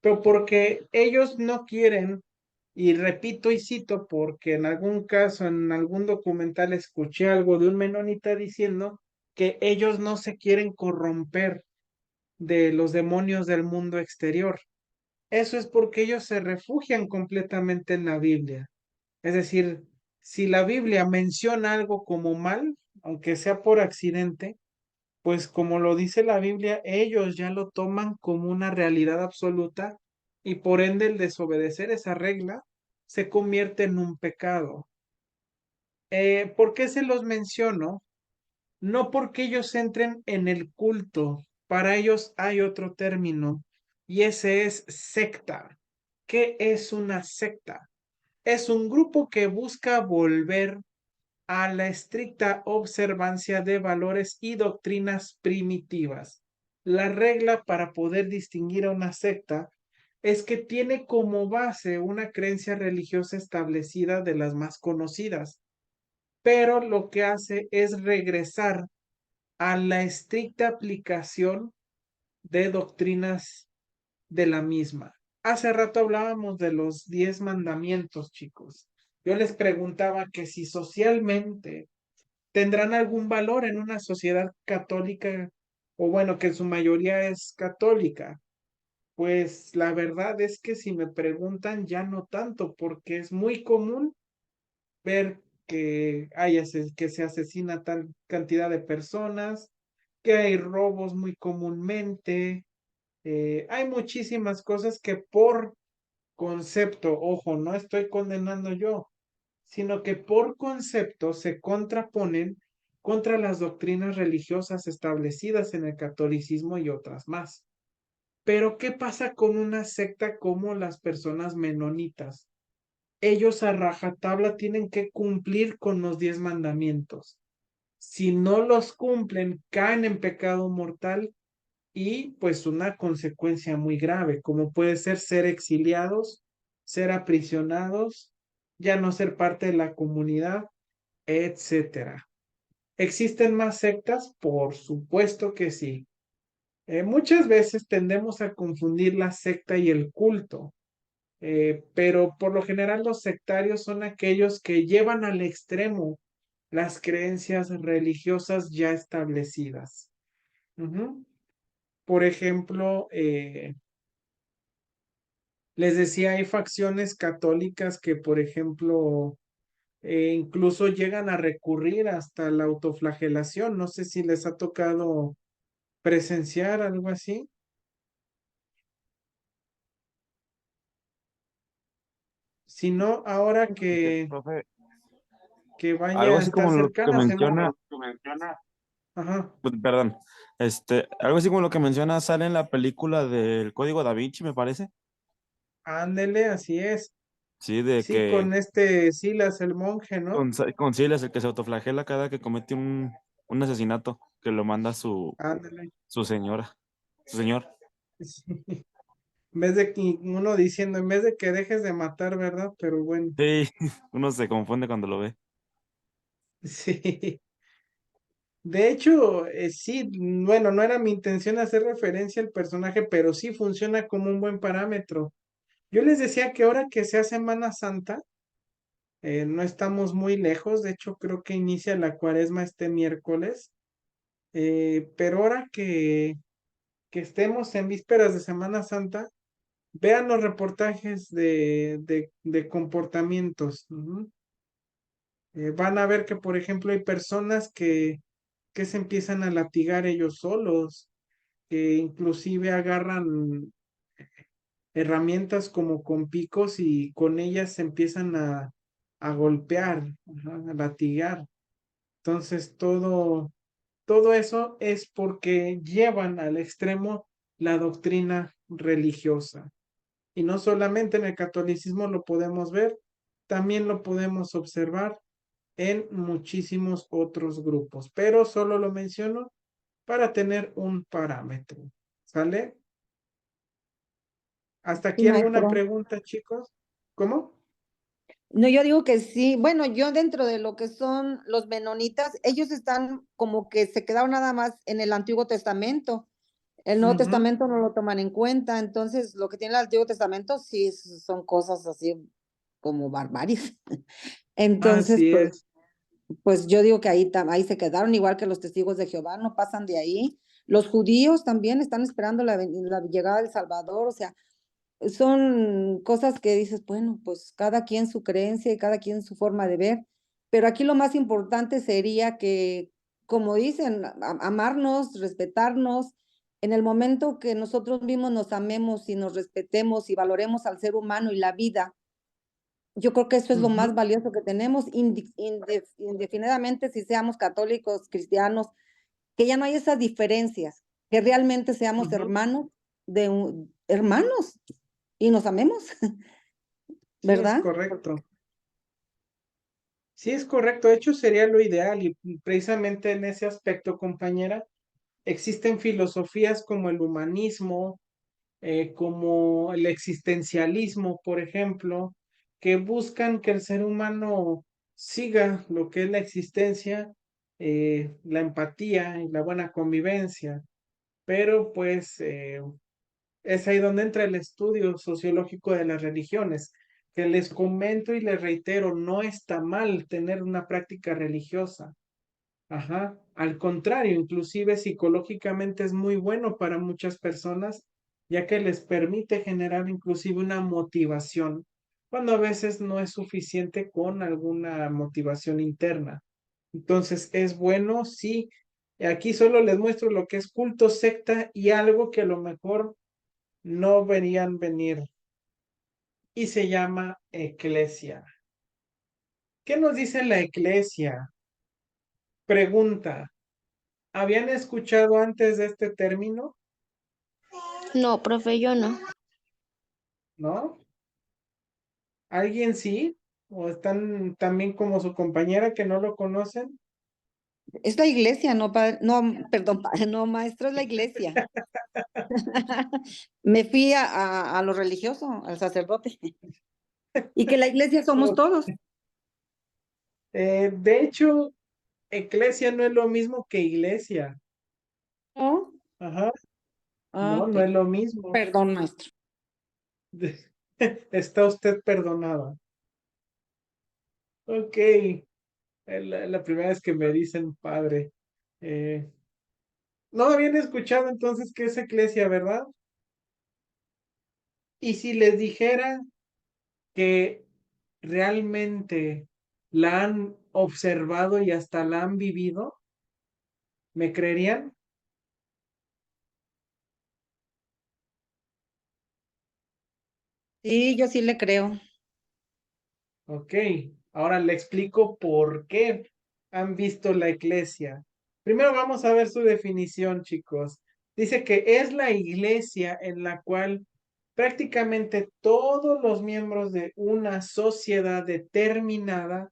pero porque ellos no quieren, y repito y cito, porque en algún caso, en algún documental escuché algo de un menonita diciendo que ellos no se quieren corromper de los demonios del mundo exterior. Eso es porque ellos se refugian completamente en la Biblia. Es decir, si la Biblia menciona algo como mal, aunque sea por accidente, pues como lo dice la Biblia, ellos ya lo toman como una realidad absoluta y por ende el desobedecer esa regla se convierte en un pecado. ¿Por qué se los menciono? No porque ellos entren en el culto, para ellos hay otro término y ese es secta. ¿Qué es una secta? Es un grupo que busca volver a la estricta observancia de valores y doctrinas primitivas. La regla para poder distinguir a una secta es que tiene como base una creencia religiosa establecida de las más conocidas, pero lo que hace es regresar a la estricta aplicación de doctrinas de la misma. Hace rato hablábamos de los 10 mandamientos, chicos. Yo les preguntaba que si socialmente tendrán algún valor en una sociedad católica, o bueno, que en su mayoría es católica. Pues la verdad es que si me preguntan, ya no tanto, porque es muy común ver que se asesina tal cantidad de personas, que hay robos muy comúnmente, hay muchísimas cosas que por concepto, ojo, no estoy condenando yo, sino que por concepto se contraponen contra las doctrinas religiosas establecidas en el catolicismo y otras más. Pero, ¿qué pasa con una secta como las personas menonitas? Ellos a rajatabla tienen que cumplir con los 10 mandamientos. Si no los cumplen, caen en pecado mortal y pues una consecuencia muy grave, como puede ser exiliados, ser aprisionados, ya no ser parte de la comunidad, etcétera. ¿Existen más sectas? Por supuesto que sí. Muchas veces tendemos a confundir la secta y el culto, pero por lo general los sectarios son aquellos que llevan al extremo las creencias religiosas ya establecidas. Ujú. Por ejemplo, les decía, hay facciones católicas que, por ejemplo, incluso llegan a recurrir hasta la autoflagelación. No sé si les ha tocado presenciar algo así. Si no, ahora Profe, que algo vaya a así estar como lo que cercana menciona, Ajá, perdón, algo así como lo que menciona sale en la película del Código Da Vinci, me parece. ándele, así es. Sí, de Sí, con que Silas, el monje, ¿no? con Silas, el que se autoflagela cada que comete un asesinato, que lo manda Ándele. su señora, su señor. Sí. En vez de que uno diciendo, en vez de que dejes de matar, ¿verdad? Pero bueno, Sí, uno se confunde cuando lo ve. sí. De hecho, sí, bueno, no era mi intención hacer referencia al personaje, pero sí funciona como un buen parámetro. Yo les decía que ahora que sea Semana Santa, no estamos muy lejos, de hecho creo que inicia la cuaresma este miércoles, pero ahora que estemos en vísperas de Semana Santa, vean los reportajes de comportamientos. Ujú. Van a ver que, por ejemplo, hay personas que se empiezan a latigar ellos solos, que inclusive agarran herramientas como con picos y con ellas se empiezan a golpear, ajá, a latigar. Entonces, todo eso es porque llevan al extremo la doctrina religiosa. Y no solamente en el catolicismo lo podemos ver, también lo podemos observar en muchísimos otros grupos, pero solo lo menciono para tener un parámetro. ¿Sale? ¿Hasta Sí, aquí alguna maestro. pregunta, chicos? ¿Cómo? No, yo digo que sí. Bueno, yo dentro de lo que son los menonitas, ellos están como que se quedaron nada más en el Antiguo Testamento. El Nuevo Ujú. Testamento no lo toman en cuenta, entonces lo que tiene el Antiguo Testamento sí son cosas así como barbaries. Entonces, Así es. pues yo digo que ahí se quedaron, igual que los testigos de Jehová, no pasan de ahí. Los judíos también están esperando la llegada del Salvador, o sea, son cosas que dices, bueno, pues cada quien su creencia y cada quien su forma de ver, pero aquí lo más importante sería que, como dicen, amarnos, respetarnos, en el momento que nosotros mismos nos amemos y nos respetemos y valoremos al ser humano y la vida, yo creo que eso es lo más Ujú, valioso que tenemos, indefinidamente si seamos católicos, cristianos, que ya no hay esas diferencias, que realmente seamos ujú. hermanos hermanos y nos amemos, Sí, es ¿verdad? correcto. Sí, es correcto. De hecho, sería lo ideal y precisamente en ese aspecto, compañera, existen filosofías como el humanismo, como el existencialismo, por ejemplo, que buscan que el ser humano siga lo que es la existencia, la empatía y la buena convivencia, pero pues es ahí donde entra el estudio sociológico de las religiones, que les comento y les reitero, no está mal tener una práctica religiosa. Ajá, al contrario, inclusive psicológicamente es muy bueno para muchas personas, ya que les permite generar inclusive una motivación, cuando a veces no es suficiente con alguna motivación interna. Entonces, es bueno, sí. Aquí solo les muestro lo que es culto, secta y algo que a lo mejor no verían venir y se llama eclesia. ¿Qué nos dice la eclesia? Pregunta, ¿habían escuchado antes de este término? No, profe, yo no. ¿No? ¿Alguien sí? ¿O están también como su compañera que no lo conocen? Es la iglesia, no, no, perdón, no, maestro, es la iglesia. Me fui a lo religioso, al sacerdote. Y que la iglesia somos todos. De hecho, eclesia no es lo mismo que iglesia. ¿No? Ajá. Ah, No, ok. no es lo mismo. Perdón, maestro. Está usted perdonada. Ok. Es la primera vez que me dicen padre. Eh, no habían escuchado entonces que es eclesia, ¿verdad? Y si les dijera que realmente la han observado y hasta la han vivido, ¿me creerían? Sí, yo sí le creo. Ok, ahora le explico por qué han visto la iglesia. Primero vamos a ver su definición, chicos. Dice que es la iglesia en la cual prácticamente todos los miembros de una sociedad determinada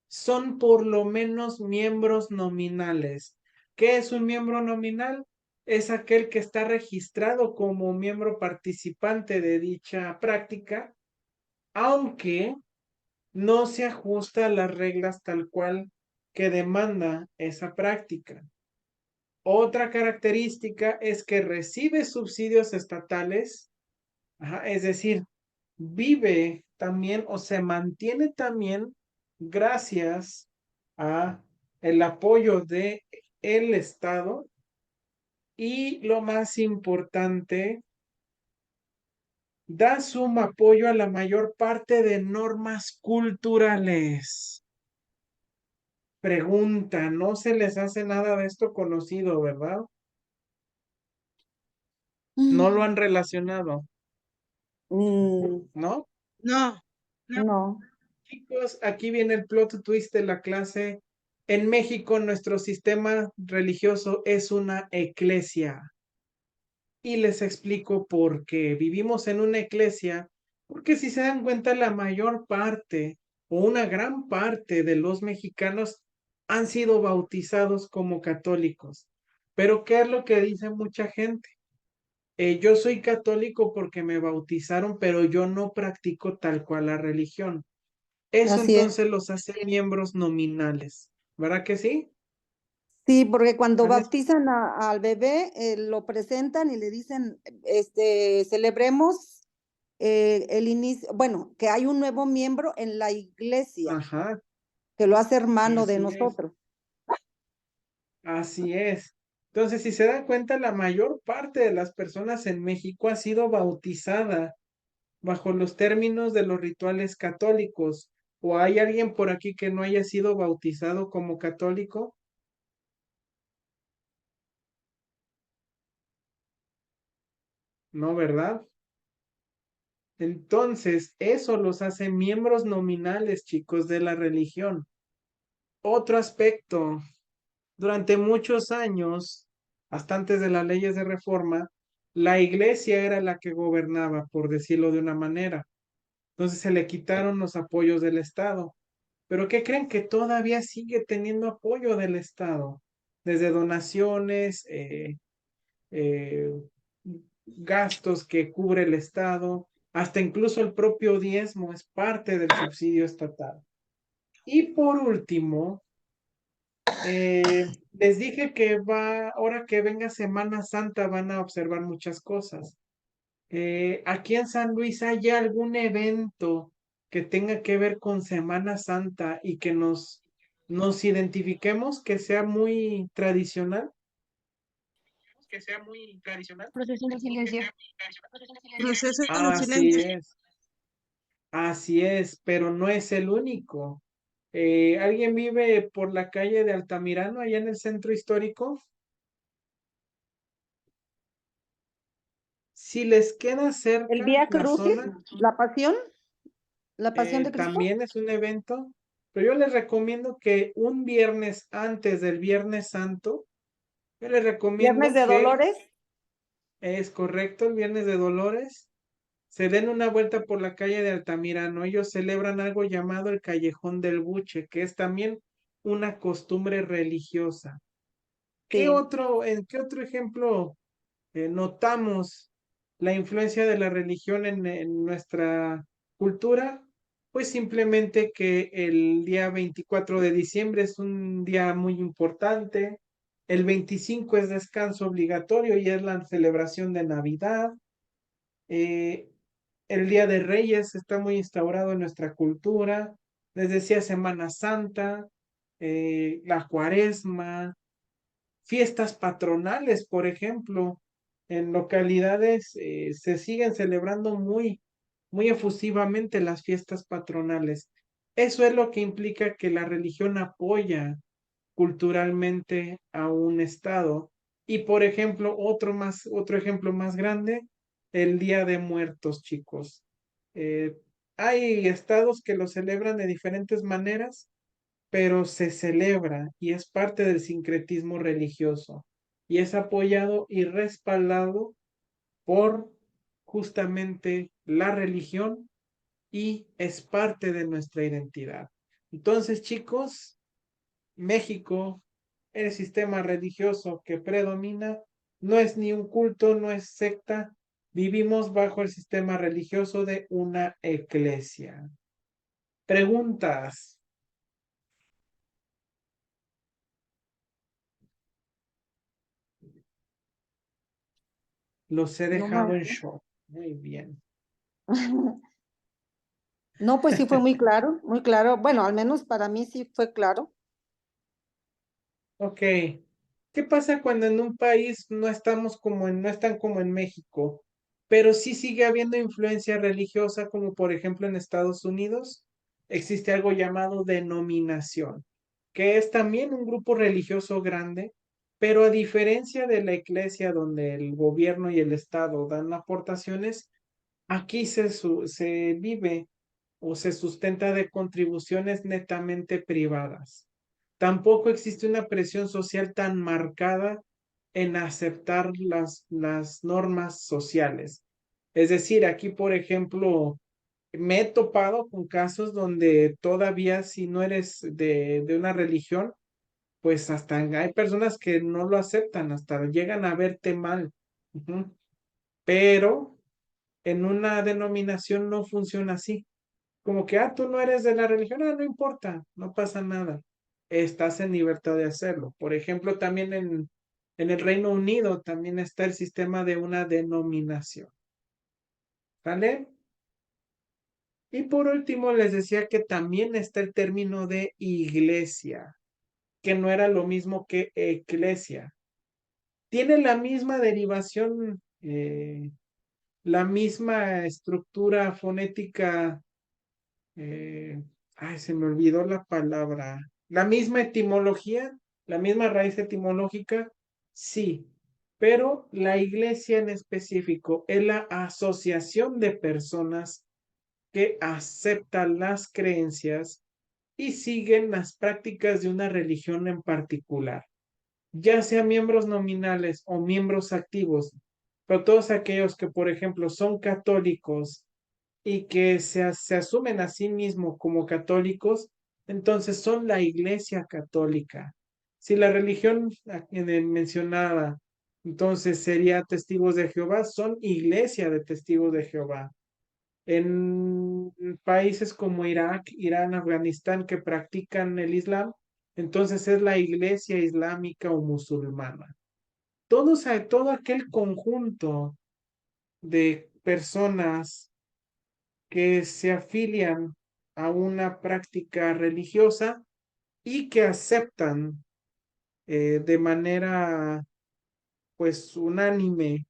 son por lo menos miembros nominales. ¿Qué es un miembro nominal? Es aquel que está registrado como miembro participante de dicha práctica, aunque no se ajusta a las reglas tal cual que demanda esa práctica. Otra característica es que recibe subsidios estatales, es decir, vive también o se mantiene también gracias a el apoyo de el Estado y lo más importante, da sumo apoyo a la mayor parte de normas culturales. Pregunta, no se les hace nada de esto conocido, ¿verdad? No lo han relacionado, Mm, ¿no? No. no. Chicos, aquí viene el plot twist de la clase. En México, nuestro sistema religioso es una eclesia. Y les explico por qué. Vivimos en una eclesia, porque si se dan cuenta, la mayor parte o una gran parte de los mexicanos han sido bautizados como católicos. Pero ¿qué es lo que dice mucha gente? Yo soy católico porque me bautizaron, pero yo no practico tal cual la religión. Eso Así es. entonces los hace miembros nominales, ¿verdad que sí? Sí, porque cuando ¿Han es- bautizan al bebé, lo presentan y le dicen, celebremos el inicio, bueno, que hay un nuevo miembro en la iglesia, Ajá, que lo hace hermano de así es, nosotros. así es. Entonces, si se dan cuenta, la mayor parte de las personas en México ha sido bautizada bajo los términos de los rituales católicos. ¿O hay alguien por aquí que no haya sido bautizado como católico? No, ¿verdad? Entonces, eso los hace miembros nominales, chicos, de la religión. Otro aspecto, durante muchos años, hasta antes de las leyes de reforma, la iglesia era la que gobernaba, por decirlo de una manera. Entonces se le quitaron los apoyos del Estado. Pero ¿qué creen? Que todavía sigue teniendo apoyo del Estado, desde donaciones, eh, gastos que cubre el Estado, hasta incluso el propio diezmo es parte del subsidio estatal. Y por último, les dije que ahora que venga Semana Santa van a observar muchas cosas. Aquí en San Luis, ¿hay algún evento que tenga que ver con Semana Santa y que nos identifiquemos, que sea muy tradicional? Que sea muy tradicional. Procesión del silencio. Proceso del Así silencio. es, así es, pero no es el único. ¿Alguien vive por la calle de Altamirano, allá en el centro histórico? Si les queda El cerca Vía la Crucis, zona, la pasión de Cristo. también es un evento. Pero yo les recomiendo que un viernes antes del Viernes Santo, yo les recomiendo Viernes de que, Dolores. es correcto, el Viernes de Dolores, se den una vuelta por la calle de Altamirano. Ellos celebran algo llamado el Callejón del Buche, que es también una costumbre religiosa. Sí. ¿En qué otro ejemplo notamos la influencia de la religión en nuestra cultura? Pues simplemente que el día 24 de diciembre es un día muy importante, el 25 es descanso obligatorio y es la celebración de Navidad, eh, el Día de Reyes está muy instaurado en nuestra cultura, les decía Semana Santa, la Cuaresma, fiestas patronales, por ejemplo, en localidades se siguen celebrando muy efusivamente las fiestas patronales. Eso es lo que implica que la religión apoya culturalmente a un estado. Y por ejemplo, otro ejemplo más grande, el Día de Muertos, chicos. Eh, Hay estados que lo celebran de diferentes maneras, pero se celebra y es parte del sincretismo religioso y es apoyado y respaldado por justamente la religión y es parte de nuestra identidad. Entonces, chicos, México, el sistema religioso que predomina no es ni un culto, no es secta, vivimos bajo el sistema religioso de una iglesia. Preguntas. Los he No, dejado en maestro. shock. Muy bien. No, pues sí fue muy claro, muy claro. Bueno, al menos para mí sí fue claro. Ok. ¿Qué pasa cuando en un país no estamos no están como en México, pero sí sigue habiendo influencia religiosa, como por ejemplo en Estados Unidos? Existe algo llamado denominación, que es también un grupo religioso grande, pero a diferencia de la iglesia donde el gobierno y el Estado dan aportaciones, aquí se vive o se sustenta de contribuciones netamente privadas. Tampoco existe una presión social tan marcada en aceptar las normas sociales. Es decir, aquí, por ejemplo, me he topado con casos donde todavía si no eres de una religión, pues hasta hay personas que no lo aceptan, hasta llegan a verte mal. Ujú. Pero en una denominación no funciona así. Como que, tú no eres de la religión, no importa, no pasa nada. Estás en libertad de hacerlo. Por ejemplo, también en el Reino Unido también está el sistema de una denominación. ¿Vale? Y por último, les decía que también está el término de iglesia, que no era lo mismo que eclesia. Tiene la misma derivación, la misma estructura fonética. eh, Se me olvidó la palabra. La misma etimología, la misma raíz etimológica, sí, pero la iglesia en específico es la asociación de personas que aceptan las creencias y siguen las prácticas de una religión en particular, ya sea miembros nominales o miembros activos, pero todos aquellos que, por ejemplo, son católicos y que se asumen a sí mismos como católicos, entonces son la Iglesia Católica. Si la religión mencionada, entonces sería Testigos de Jehová, son Iglesia de Testigos de Jehová. En países como Irak, Irán, Afganistán que practican el Islam, entonces es la Iglesia Islámica o musulmana. Todo aquel conjunto de personas que se afilian a una práctica religiosa y que aceptan de manera pues unánime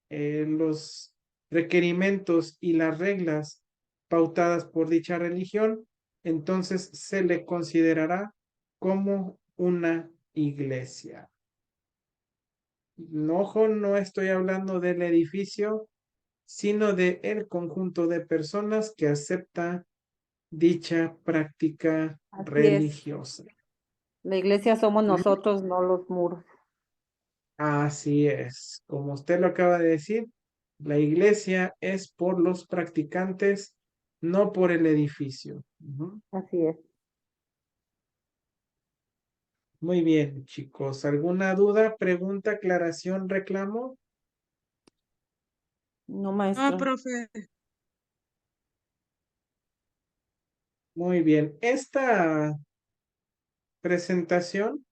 los requerimientos y las reglas pautadas por dicha religión, entonces se le considerará como una iglesia. Ojo, no estoy hablando del edificio, sino de el conjunto de personas que aceptan dicha práctica Así es. religiosa. La iglesia somos ¿Mm? nosotros, no los muros. Así es, como usted lo acaba de decir, la iglesia es por los practicantes, no por el edificio. Ujú. Así es. Muy bien, chicos. ¿Alguna duda, pregunta, aclaración, reclamo? No, No, maestro. profe. Muy bien. Esta presentación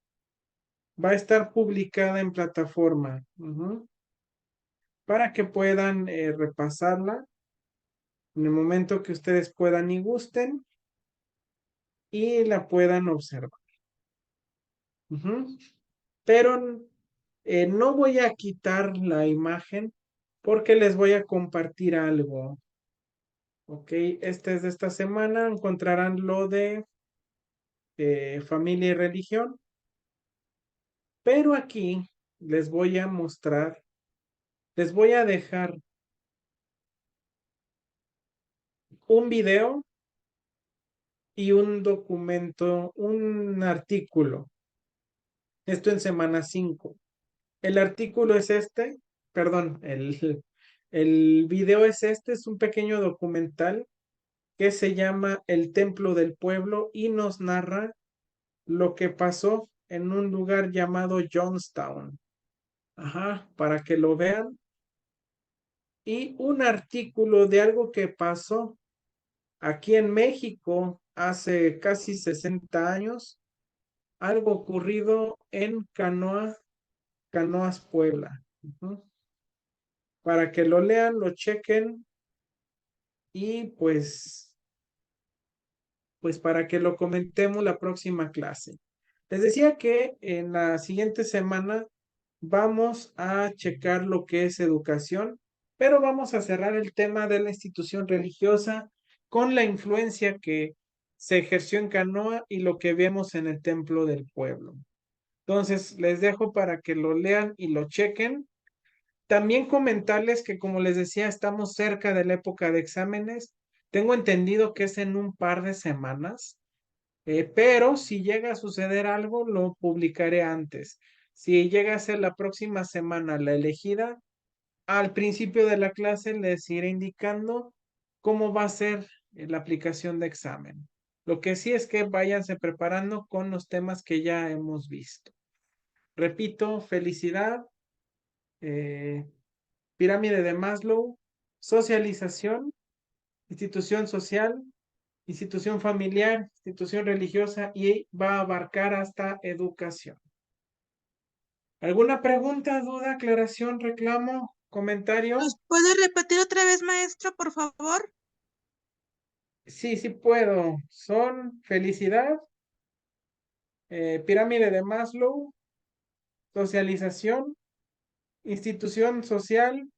va a estar publicada en plataforma, ujú, para que puedan repasarla en el momento que ustedes puedan y gusten y la puedan observar. Ujú. Pero no voy a quitar la imagen porque les voy a compartir algo. Ok, este es de esta semana. Encontrarán lo de familia y religión. Pero aquí les voy a mostrar, les voy a dejar un video y un documento, un artículo. Esto en semana 5. El artículo es este, perdón, el video es este, es un pequeño documental que se llama El Templo del Pueblo y nos narra lo que pasó en un lugar llamado Johnstown. Ajá, para que lo vean. Y un artículo de algo que pasó aquí en México hace casi 60 años, algo ocurrido en Canoas, Puebla. Ujú. Para que lo lean, lo chequen y pues para que lo comentemos la próxima clase. Les decía que en la siguiente semana vamos a checar lo que es educación, pero vamos a cerrar el tema de la institución religiosa con la influencia que se ejerció en Canoa y lo que vemos en el templo del pueblo. Entonces, les dejo para que lo lean y lo chequen. También comentarles que, como les decía, estamos cerca de la época de exámenes. Tengo entendido que es en un par de semanas. Pero si llega a suceder algo, lo publicaré antes. Si llega a ser la próxima semana la elegida, al principio de la clase les iré indicando cómo va a ser la aplicación de examen. Lo que sí es que váyanse preparando con los temas que ya hemos visto. Repito, felicidad, eh, pirámide de Maslow, socialización, institución social, institución familiar, institución religiosa y va a abarcar hasta educación. ¿Alguna pregunta, duda, aclaración, reclamo, comentario? ¿Los puede repetir otra vez, maestro, por favor? Sí, sí puedo. Son felicidad, pirámide de Maslow, socialización, institución social,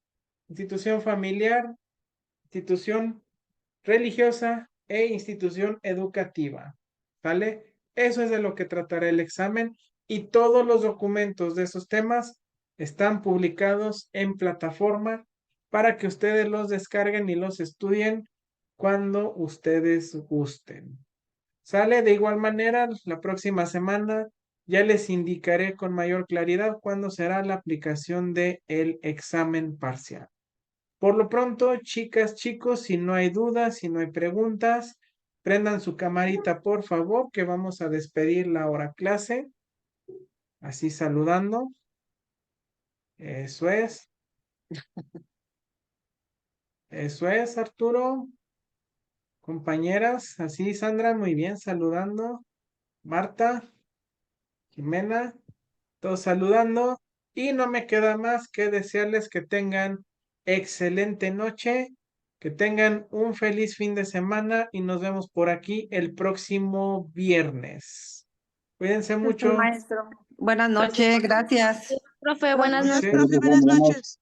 institución familiar, institución religiosa e institución educativa. ¿Vale? Eso es de lo que tratará el examen y todos los documentos de esos temas están publicados en plataforma para que ustedes los descarguen y los estudien cuando ustedes gusten. ¿Sale? De igual manera, la próxima semana ya les indicaré con mayor claridad cuándo será la aplicación del examen parcial. Por lo pronto, chicas, chicos, si no hay dudas, si no hay preguntas, prendan su camarita, por favor, que vamos a despedir la hora clase. Así saludando. Eso es. Eso es, Arturo. Compañeras, así, Sandra, muy bien, saludando. Marta, Jimena, todos saludando. Y no me queda más que desearles que tengan excelente noche. Que tengan un feliz fin de semana y nos vemos por aquí el próximo viernes. Cuídense mucho. Maestro. Buenas noches, gracias. Profe, buenas Noche. noches. Profe, buenas noches.